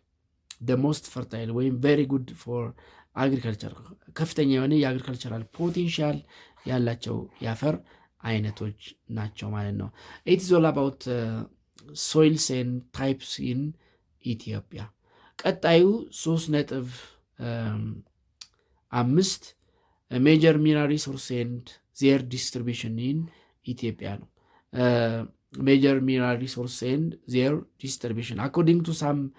the most fertile ወይም very good for agriculture ከፍተኛ የሆነ የአግሪካልቸራል ፖቴንሻል ያላቸው የአፈር አይነቶች ናቸው ማለት ነው። it is all about soils and types in ኢትዮጵያ። ቀጣዩ 3.5 major mineral resource and their distribution in ኢትዮጵያ ነው። major mineral resource and their distribution according to some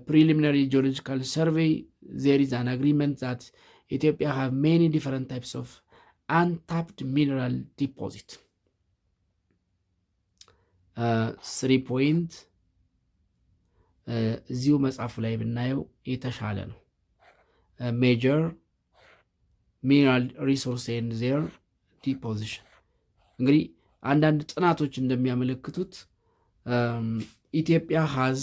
preliminary geological survey there is an agreement that Ethiopia have many different types of untapped mineral deposit 3 point እዚሁ መጽሐፉ ላይ ብናየው የተሻለ ነው። major mineral resource and their deposition እንግዲህ አንዳንድ ጥናቶች እንደሚያመለክቱት ኢትዮጵያ has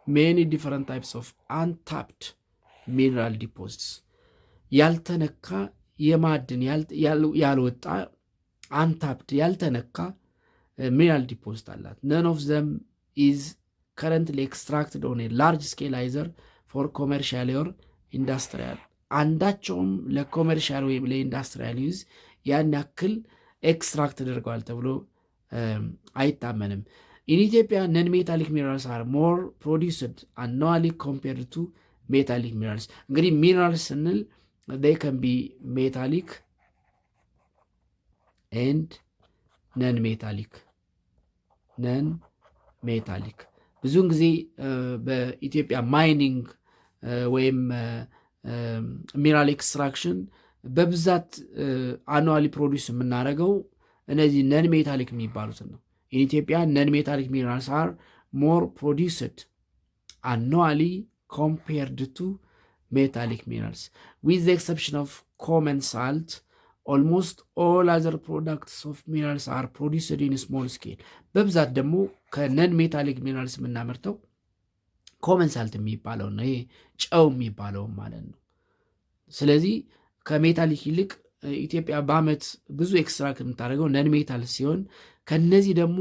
many different types of untapped mineral deposits ያልተነካ የማዕድን ያልወጣ untapped ያልተነካ mineral deposit አላት። none of them is currently extracted on a large scale either for commercial or industrial አንዳቸውም ለኮመርሻል ወይም ለኢንዱስትሪያል ዩዝ ያን ያክል ኤክስትራክት ተደርገዋል ተብሎ አይታመንም። in Ethiopia non-metallic minerals are more produced annually compared to metallic minerals እንግዲህ minerals ስንል they can be metallic and non-metallic ብዙውን ጊዜ በኢትዮጵያ ማይኒንግ ወይም ሚነራል ኤክስትራክሽን በብዛት አኑዋሊ ፕሮዲውስ የምናደርገው እነዚህ ነን ሜታሊክ የሚባሉትን ነው። in Ethiopia non-metallic minerals are more produced annually compared to metallic minerals with the exception of common salt almost all other products of minerals are produced in small scale በብዛት ደግሞ ከነን ሜታሊክ ሚነራልስ የምናመርተው ኮመን ሳልት የሚባለው ነው። ይሄ ጨው የሚባለው ማለት ነው። ስለዚህ ከሜታሊክ ይልቅ ኢትዮጵያ በአመት ብዙ ኤክስትራክት የምታደርገው ነን ሜታል ሲሆን ከነዚህ ደግሞ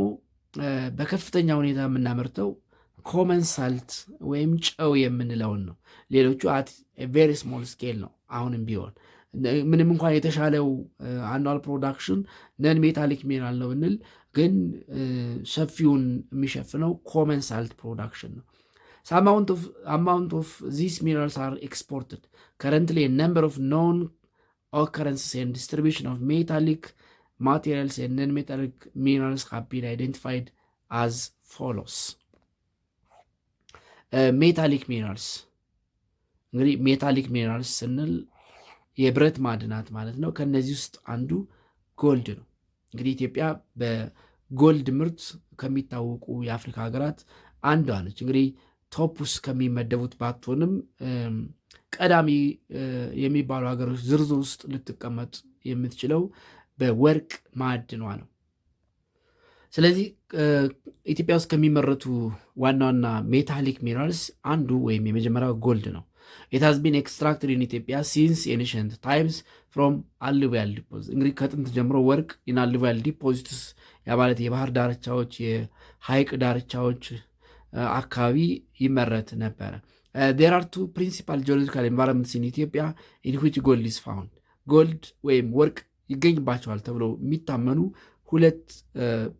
በከፍተኛ ሁኔታ የምናመርተው ኮመን ሳልት ወይም ጨው የምንለውን ነው። ሌሎቹ አት ቬሪ ስሞል ስኬል ነው። አሁንም ቢሆን ምንም እንኳን የተሻለው አኑዋል ፕሮዳክሽን ነን ሜታሊክ ሚነራል ነው ብንል ግን ሰፊውን የሚሸፍነው ኮመን ሳልት ፕሮዳክሽን ነው። some amount of these minerals are exported currently a number of known occurrences and distribution of metallic materials and non-metallic minerals have been identified as follows metallic minerals እንግዲህ ሜታሊክ ሚነራልስ ስንል የብረት ማዕድናት ማለት ነው። ከነዚህ ውስጥ አንዱ ጎልድ ነው። እንግዲህ ኢትዮጵያ በጎልድ ምርት ከሚታወቁ የአፍሪካ ሀገራት አንዷ ነች። እንግዲህ ቶፕ ውስጥ ከሚመደቡት ባትሆንም ቀዳሚ የሚባሉ ሀገሮች ዝርዝር ውስጥ ልትቀመጥ የምትችለው በወርቅ ማዕድኗ ነው። ስለዚህ ኢትዮጵያ ውስጥ ከሚመረቱ ዋና ዋና ሜታሊክ ሚነራልስ አንዱ ወይም የመጀመሪያው ጎልድ ነው። it has been extracted in Ethiopia since ancient times from alluvial deposits እንግዲህ ከጥንት ጀምሮ ወርቅ in alluvial deposits ማለት የባህር ዳርቻዎች የሐይቅ ዳርቻዎች አካባቢ ይመረት ነበረ። there are two principal geological environments in Ethiopia in which gold is found ጎልድ ወይም ወርቅ ይገኝባቸዋል ተብሎ የሚታመኑ ሁለት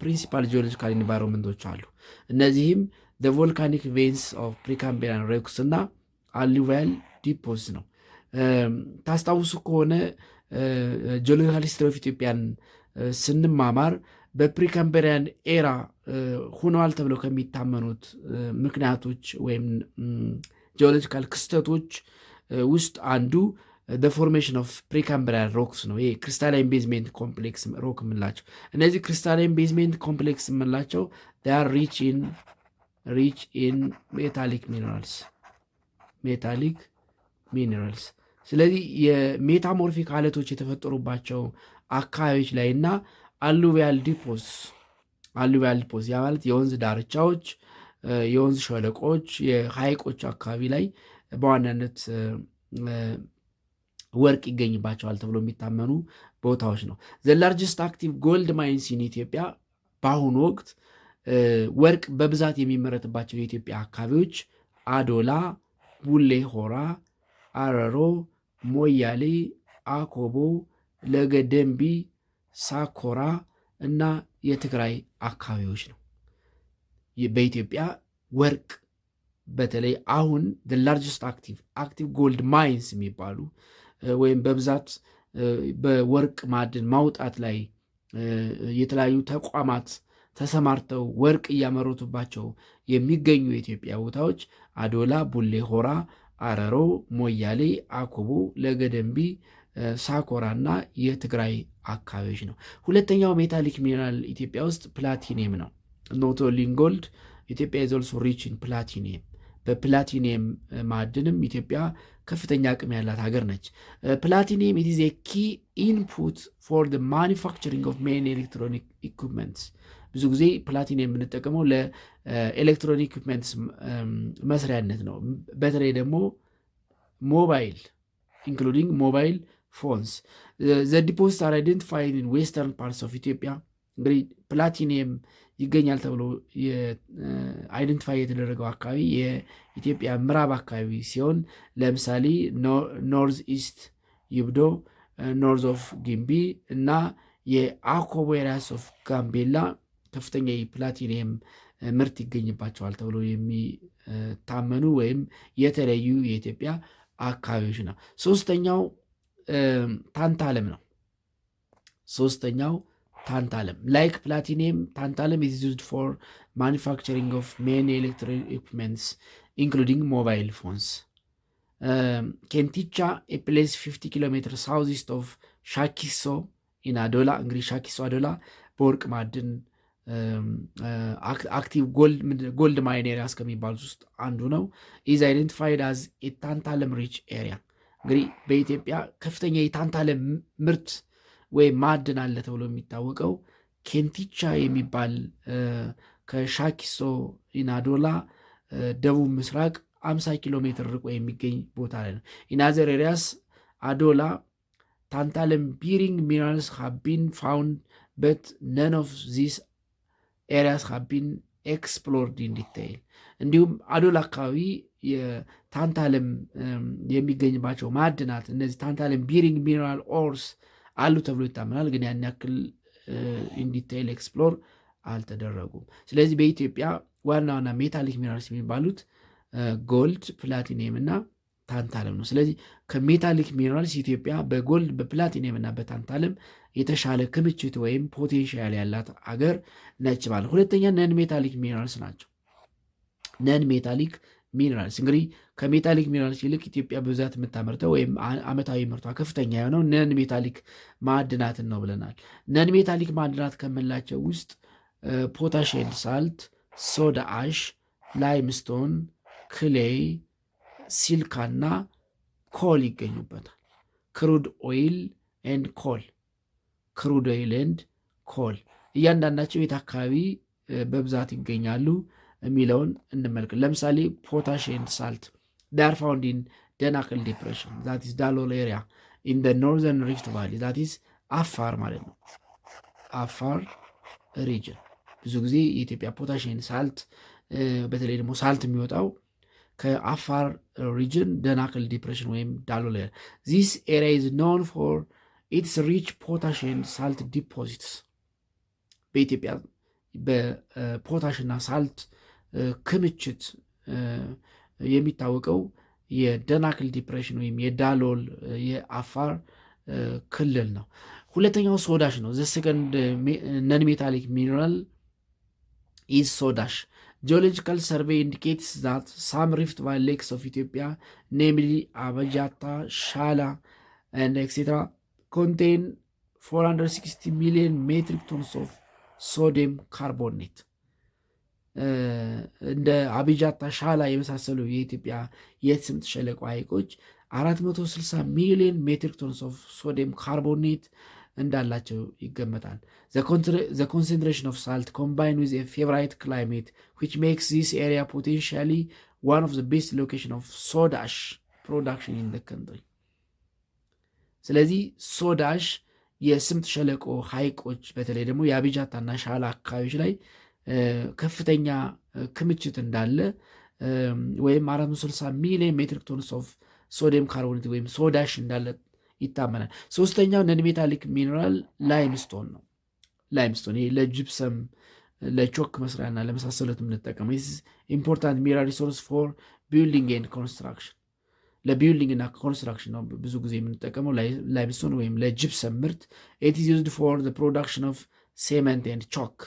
ፕሪንሲፓል ጂኦሎጂካል ኢንቫይሮንመንቶች አሉ። እነዚህም the volcanic veins of Precambrian rocks እና alluvial deposits ነው። ታስታውሱ ከሆነ ጂኦሎጂካል ሂስትሪ ኦፍ ኢትዮጵያን ስንማማር በፕሪካምበሪያን ኤራ ሆነዋል ተብለው ከሚታመኑት ምክንያቶች ወይም ጂኦሎጂካል ክስተቶች ውስጥ አንዱ the formation of Precambrian rocks ነው። ይሄ ክሪስታላይን ቤዝሜንት ኮምፕሌክስ ሮክ የምንላቸው እነዚህ ክሪስታላይን ቤዝሜንት ኮምፕሌክስ የምንላቸው they are rich in metallic minerals ስለዚህ የሜታሞርፊክ አለቶች የተፈጠሩባቸው አካባቢዎች ላይ እና alluvial deposits ያ ማለት የወንዝ ዳርቻዎች፣ የወንዝ ሸለቆች፣ የሐይቆች አካባቢ ላይ በዋናነት ወርቅ ይገኝባቸዋል ተብሎ የሚታመኑ ቦታዎች ነው። the largest active gold mines in ኢትዮጵያ በአሁኑ ወቅት ወርቅ በብዛት የሚመረትባቸው የኢትዮጵያ አካባቢዎች አዶላ፣ ቡሌ ሆራ፣ አረሮ፣ ሞያሌ፣ አኮቦ፣ ለገደምቢ፣ ሳኮራ እና የትግራይ አካባቢዎች ነው። በኢትዮጵያ ወርቅ በተለይ አሁን ላርጅስት አክቲቭ ጎልድ ማይንስ የሚባሉ ወይም በብዛት በወርቅ ማዕድን ማውጣት ላይ የተለያዩ ተቋማት ተሰማርተው ወርቅ እያመረቱባቸው የሚገኙ የኢትዮጵያ ቦታዎች አዶላ፣ ቡሌ ሆራ፣ አረሮ፣ ሞያሌ፣ አኮቦ፣ ለገደምቢ፣ ሳኮራ እና የትግራይ አካባቢዎች ነው። ሁለተኛው ሜታሊክ ሚነራል ኢትዮጵያ ውስጥ ፕላቲኒየም ነው። ኖት ኦንሊ ኢን ጎልድ ኢትዮጵያ ኢዝ ኦልሶ ሪች ኢን ፕላቲኒየም። በፕላቲኒየም ማዕድንም ኢትዮጵያ ከፍተኛ አቅም ያላት ሀገር ነች። ፕላቲኒየም ኢት ኢዝ ኤ ኪ ኢንፑት ፎር ዘ ማኒፋክቸሪንግ ኦፍ ሜን ኤሌክትሮኒክ ኢኩፕመንትስ። ብዙ ጊዜ ፕላቲኒየም የምንጠቀመው ለኤሌክትሮኒክ ኢኩፕመንትስ መስሪያነት ነው። በተለይ ደግሞ ሞባይል ኢንክሉዲንግ ሞባይል ፎንስ። ዘ ዲፖዚትስ አር አይደንቲፋይድ ኢን ዌስተርን ፓርትስ ኦፍ ኢትዮጵያ። እንግዲህ ፕላቲኒየም ይገኛል ተብሎ አይደንቲፋይ የተደረገው አካባቢ የኢትዮጵያ ምዕራብ አካባቢ ሲሆን ለምሳሌ ኖርዝ ኢስት ይብዶ፣ ኖርዝ ኦፍ ጊምቢ እና የአኮቦ ኤሪያስ ኦፍ ጋምቤላ ከፍተኛ የፕላቲኒየም ምርት ይገኝባቸዋል ተብሎ የሚታመኑ ወይም የተለዩ የኢትዮጵያ አካባቢዎች ነው። ሶስተኛው ታንታለም ነው። ታንታለም ላይክ ፕላቲኒየም ታንታለም is used for manufacturing of many electronic equipments including mobile phones. ኬንቲቻ a place 50 km southeast of ሻኪሶ in አዶላ። እንግዲህ ሻኪሶ አዶላ በወርቅ ማዕድን አክቲቭ ጎልድ ማይን ኤሪያ እስከሚባሉት ውስጥ አንዱ ነው። is identified as a tantalum rich area። እንግዲህ በኢትዮጵያ ከፍተኛ የታንታለም ምርት ወይም ማዕድን አለ ተብሎ የሚታወቀው ኬንቲቻ የሚባል ከሻኪሶ ኢናዶላ ደቡብ ምስራቅ 50 ኪሎ ሜትር ርቆ የሚገኝ ቦታ ላይ ነው። ኢናዘር ኤሪያስ አዶላ ታንታለም ቢሪንግ ሚነራልስ ሃቭ ቢን ፋውንድ በት ነን ኦፍ ዚስ ኤሪያስ ሃቭ ቢን ኤክስፕሎርድ ኢን ዲቴይል። እንዲሁም አዶላ አካባቢ የታንታለም የሚገኝባቸው ማዕድናት እነዚህ ታንታለም ቢሪንግ ሚነራል ኦርስ አሉ ተብሎ ይታመናል። ግን ያን ያክል ኢንዲቴይል ኤክስፕሎር አልተደረጉም። ስለዚህ በኢትዮጵያ ዋና ዋና ሜታሊክ ሚነራልስ የሚባሉት ጎልድ፣ ፕላቲኒየም እና ታንታለም ነው። ስለዚህ ከሜታሊክ ሚነራልስ ኢትዮጵያ በጎልድ በፕላቲኒየም እና በታንታለም የተሻለ ክምችት ወይም ፖቴንሻል ያላት አገር ነች ማለት። ሁለተኛ ነን ሜታሊክ ሚነራልስ ናቸው። ነን ሜታሊክ ሚነራልስ እንግዲህ ከሜታሊክ ሚነራልስ ይልቅ ኢትዮጵያ በብዛት የምታመርተው ወይም ዓመታዊ ምርቷ ከፍተኛ የሆነው ነን ሜታሊክ ማዕድናትን ነው ብለናል። ነን ሜታሊክ ማዕድናት ከምንላቸው ውስጥ ፖታሽየም ሳልት፣ ሶዳ አሽ፣ ላይምስቶን፣ ክሌይ፣ ሲልካና ኮል ይገኙበታል። ክሩድ ኦይል ኤንድ ኮል እያንዳንዳቸው የት አካባቢ በብዛት ይገኛሉ የሚለውን እንመልከት። ለምሳሌ ፖታሽየም ሳልት ዳር ፋውንድ ኢን ደናክል ዲፕሬሽን ዛት ኢዝ ዳሎል ኤሪያ ኢን ደ ኖርዘርን ሪፍት ቫሊ ዛት ኢዝ አፋር ማለት ነው። አፋር ሪጅን ብዙ ጊዜ የኢትዮጵያ ፖታሽየም ሳልት በተለይ ደግሞ ሳልት የሚወጣው ከአፋር ሪጅን ደናክል ዲፕሬሽን ወይም ዳሎል ኤሪያ። ዚስ ኤሪያ ኢዝ ኖን ፎር ኢትስ ሪች ፖታሽየም ሳልት ዲፖዚትስ። በኢትዮጵያ በፖታሽና ሳልት ክምችት የሚታወቀው የደናክል ዲፕሬሽን ወይም የዳሎል የአፋር ክልል ነው። ሁለተኛው ሶዳሽ ነው። ዘ ሰከንድ ነን ሜታሊክ ሚነራል ኢዝ ሶዳሽ። ጂኦሎጂካል ሰርቬይ ኢንዲኬትስ ዛት ሳም ሪፍት ቫሊ ሌክስ ኦፍ ኢትዮጵያ ኔምሊ አበጃታ፣ ሻላ ኤንድ ኤክሴትራ ኮንቴን 460 ሚሊዮን ሜትሪክ ቶንስ ኦፍ ሶዲየም ካርቦኔት። እንደ አቢጃታ፣ ሻላ የመሳሰሉ የኢትዮጵያ የስምጥ ሸለቆ ሐይቆች 460 ሚሊዮን ሜትሪክ ቶንስ ኦፍ ሶዲየም ካርቦኔት እንዳላቸው ይገመታል። ዘ ኮንሰንትሬሽን ኦፍ ሳልት ኮምባይን ዊዝ ፌቨራይት ክላይሜት ዊች ሜክስ ዚስ ኤሪያ ፖቴንሻሊ ዋን ኦፍ ዘ ቤስት ሎኬሽን ኦፍ ሶዳሽ ፕሮዳክሽን ኢን ዘ ካንትሪ። ስለዚህ ሶዳሽ የስምጥ ሸለቆ ሐይቆች በተለይ ደግሞ የአቢጃታና ሻላ አካባቢዎች ላይ ከፍተኛ ክምችት እንዳለ ወይም 460 ሚሊዮን ሜትሪክ ቶንስ ኦፍ ሶዲየም ካርቦኔት ወይም ሶዳሽ እንዳለ ይታመናል። ሶስተኛው ነን ሜታሊክ ሚነራል ላይምስቶን ነው። ላይምስቶን ይሄ ለጅፕሰም ለቾክ መስሪያና ለመሳሰሉት የምንጠቀመው ኢምፖርታንት ሚነራል ሪሶርስ ፎር ቢልዲንግ ኤንድ ኮንስትራክሽን፣ ለቢልዲንግ እና ኮንስትራክሽን ነው ብዙ ጊዜ የምንጠቀመው ላይምስቶን ወይም ለጅፕሰም ምርት። ኢት ኢዝ ዩዝድ ፎር ዘ ፕሮዳክሽን ኦፍ ሴመንት ኤንድ ቾክ፣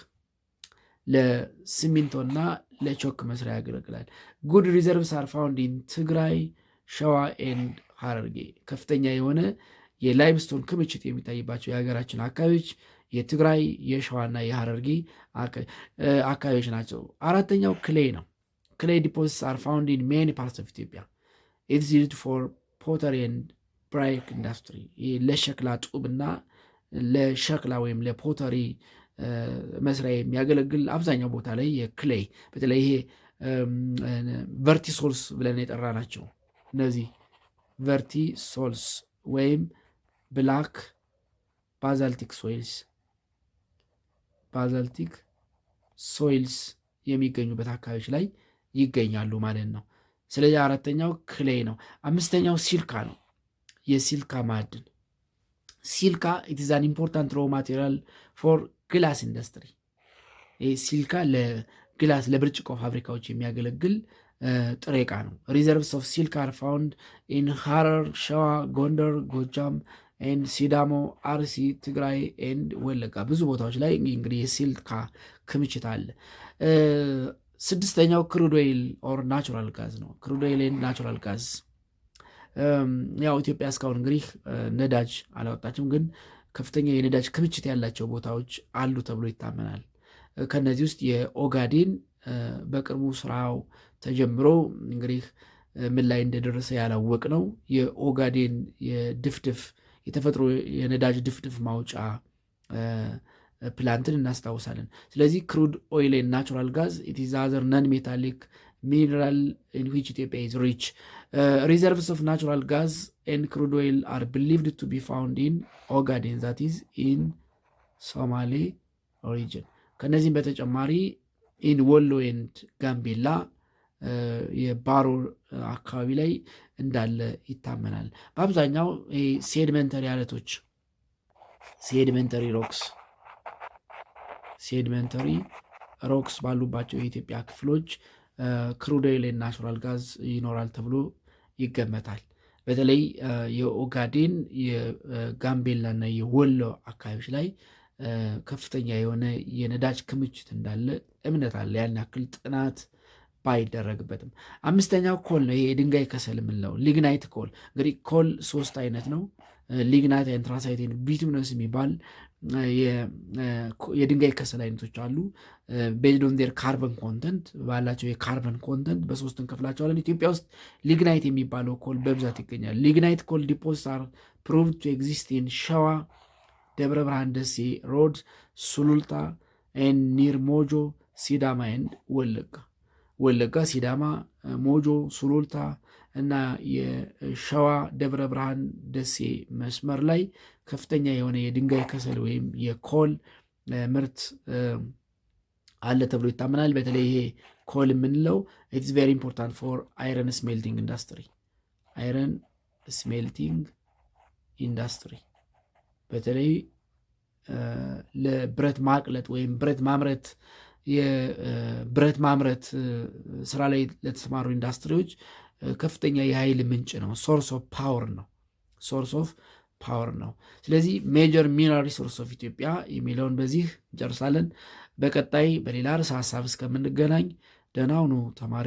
ለሲሚንቶና ለቾክ መስሪያ ያገለግላል። ጉድ ሪዘርቭስ አር ፋውንድ ኢን ትግራይ፣ ሸዋ ኤንድ ሀረርጌ። ከፍተኛ የሆነ የላይምስቶን ክምችት የሚታይባቸው የሀገራችን አካባቢዎች የትግራይ የሸዋና የሀረርጌ አካባቢዎች ናቸው። አራተኛው ክሌይ ነው። ክሌይ ዲፖዚትስ አር ፋውንድ ኢን ሜኒ ፓርትስ ኦፍ ኢትዮጵያ። ኢትስ ዩዝድ ፎር ፖተሪ ኤንድ ብራይክ ኢንዱስትሪ። ለሸክላ ጡብና ለሸክላ ወይም ለፖተሪ መስሪያ የሚያገለግል አብዛኛው ቦታ ላይ የክሌይ በተለይ ይሄ ቨርቲሶልስ ብለን የጠራ ናቸው። እነዚህ ቨርቲሶልስ ወይም ብላክ ባዛልቲክ ሶይልስ የሚገኙበት አካባቢዎች ላይ ይገኛሉ ማለት ነው። ስለዚህ አራተኛው ክሌይ ነው። አምስተኛው ሲልካ ነው። የሲልካ ማዕድን ሲልካ ኢት ኢዝ አን ኢምፖርታንት ሮ ማቴሪያል ፎር ግላስ ኢንዱስትሪ። ሲልካ ለግላስ ለብርጭቆ ፋብሪካዎች የሚያገለግል ጥሬ ዕቃ ነው። ሪዘርቭስ ኦፍ ሲልካ አር ፋውንድ ኢን ሀረር፣ ሸዋ፣ ጎንደር፣ ጎጃም ኤንድ ሲዳሞ፣ አርሲ፣ ትግራይ ኤንድ ወለጋ ብዙ ቦታዎች ላይ እንግዲህ የሲልካ ክምችት አለ። ስድስተኛው ክሩድ ኦይል ኦር ናቹራል ጋዝ ነው። ክሩድ ኦይል ኤንድ ናቹራል ጋዝ ያው ኢትዮጵያ እስካሁን እንግዲህ ነዳጅ አላወጣችም፣ ግን ከፍተኛ የነዳጅ ክምችት ያላቸው ቦታዎች አሉ ተብሎ ይታመናል። ከነዚህ ውስጥ የኦጋዴን በቅርቡ ስራው ተጀምሮ እንግዲህ ምን ላይ እንደደረሰ ያላወቅ ነው። የኦጋዴን የድፍድፍ የተፈጥሮ የነዳጅ ድፍድፍ ማውጫ ፕላንትን እናስታውሳለን። ስለዚህ ክሩድ ኦይል ኤንድ ናቹራል ጋዝ ኢት ኢዝ አዘር ነን ሜታሊክ ሚነራል ኢን ዊች ኢትዮጵያ ኢዝ ሪች። ሪዘርቭስ ኦፍ ናቹራል ጋዝ ኤንድ ክሩድ ኦይል አር ቢሊቭድ ቱ ቢ ፋውንድ ኢን ኦጋዴን ዛት ኢዝ ኢን ሶማሌ ኦሪጅን። ከነዚህም በተጨማሪ ኢን ወሎ ኤንድ ጋምቤላ የባሮ አካባቢ ላይ እንዳለ ይታመናል። በአብዛኛው ሴድመንተሪ አለቶች ሴድመንተሪ ሮክስ ባሉባቸው የኢትዮጵያ ክፍሎች ክሩድ ኦይል እና ናቹራል ጋዝ ይኖራል ተብሎ ይገመታል። በተለይ የኦጋዴን የጋምቤላና የወሎ አካባቢዎች ላይ ከፍተኛ የሆነ የነዳጅ ክምችት እንዳለ እምነት አለ፣ ያን ያክል ጥናት ባይደረግበትም። አምስተኛው ኮል ነው። ይሄ የድንጋይ ከሰል የምንለው ሊግናይት ኮል። እንግዲህ ኮል 3 አይነት ነው። ሊግናይት፣ አንትራሳይት፣ ቢቱሚነስ የሚባል የድንጋይ ከሰል አይነቶች አሉ። ቤዝድ ኦን ዜር ካርበን ኮንተንት ባላቸው የካርበን ኮንተንት በ3 እንከፍላቸዋለን። ኢትዮጵያ ውስጥ ሊግናይት የሚባለው ኮል በብዛት ይገኛል። ሊግናይት ኮል ዲፖዚትስ አር ፕሩቭድ ቱ ኤግዚስት ኢን ሸዋ፣ ደብረ ብርሃን፣ ደሴ፣ ሮድ፣ ሱሉልታ ኤንድ ኒር ሞጆ፣ ሲዳማ ኤንድ ወለጋ፣ ሲዳማ፣ ሞጆ፣ ሱሉልታ እና የሸዋ ደብረ ብርሃን ደሴ መስመር ላይ ከፍተኛ የሆነ የድንጋይ ከሰል ወይም የኮል ምርት አለ ተብሎ ይታመናል። በተለይ ይሄ ኮል የምንለው ኢትስ ቬሪ ኢምፖርታንት ፎር አይረን ስሜልቲንግ ኢንዱስትሪ በተለይ ለብረት ማቅለጥ ወይም ብረት ማምረት የብረት ማምረት ስራ ላይ ለተሰማሩ ኢንዱስትሪዎች ከፍተኛ የኃይል ምንጭ ነው። ሶርስ ኦፍ ፓወር ነው። ስለዚህ ሜጀር ሚነራል ሪሶርስ ኦፍ ኢትዮጵያ የሚለውን በዚህ እንጨርሳለን። በቀጣይ በሌላ ርዕሰ ሀሳብ እስከምንገናኝ ደህና ሁኑ ተማሪ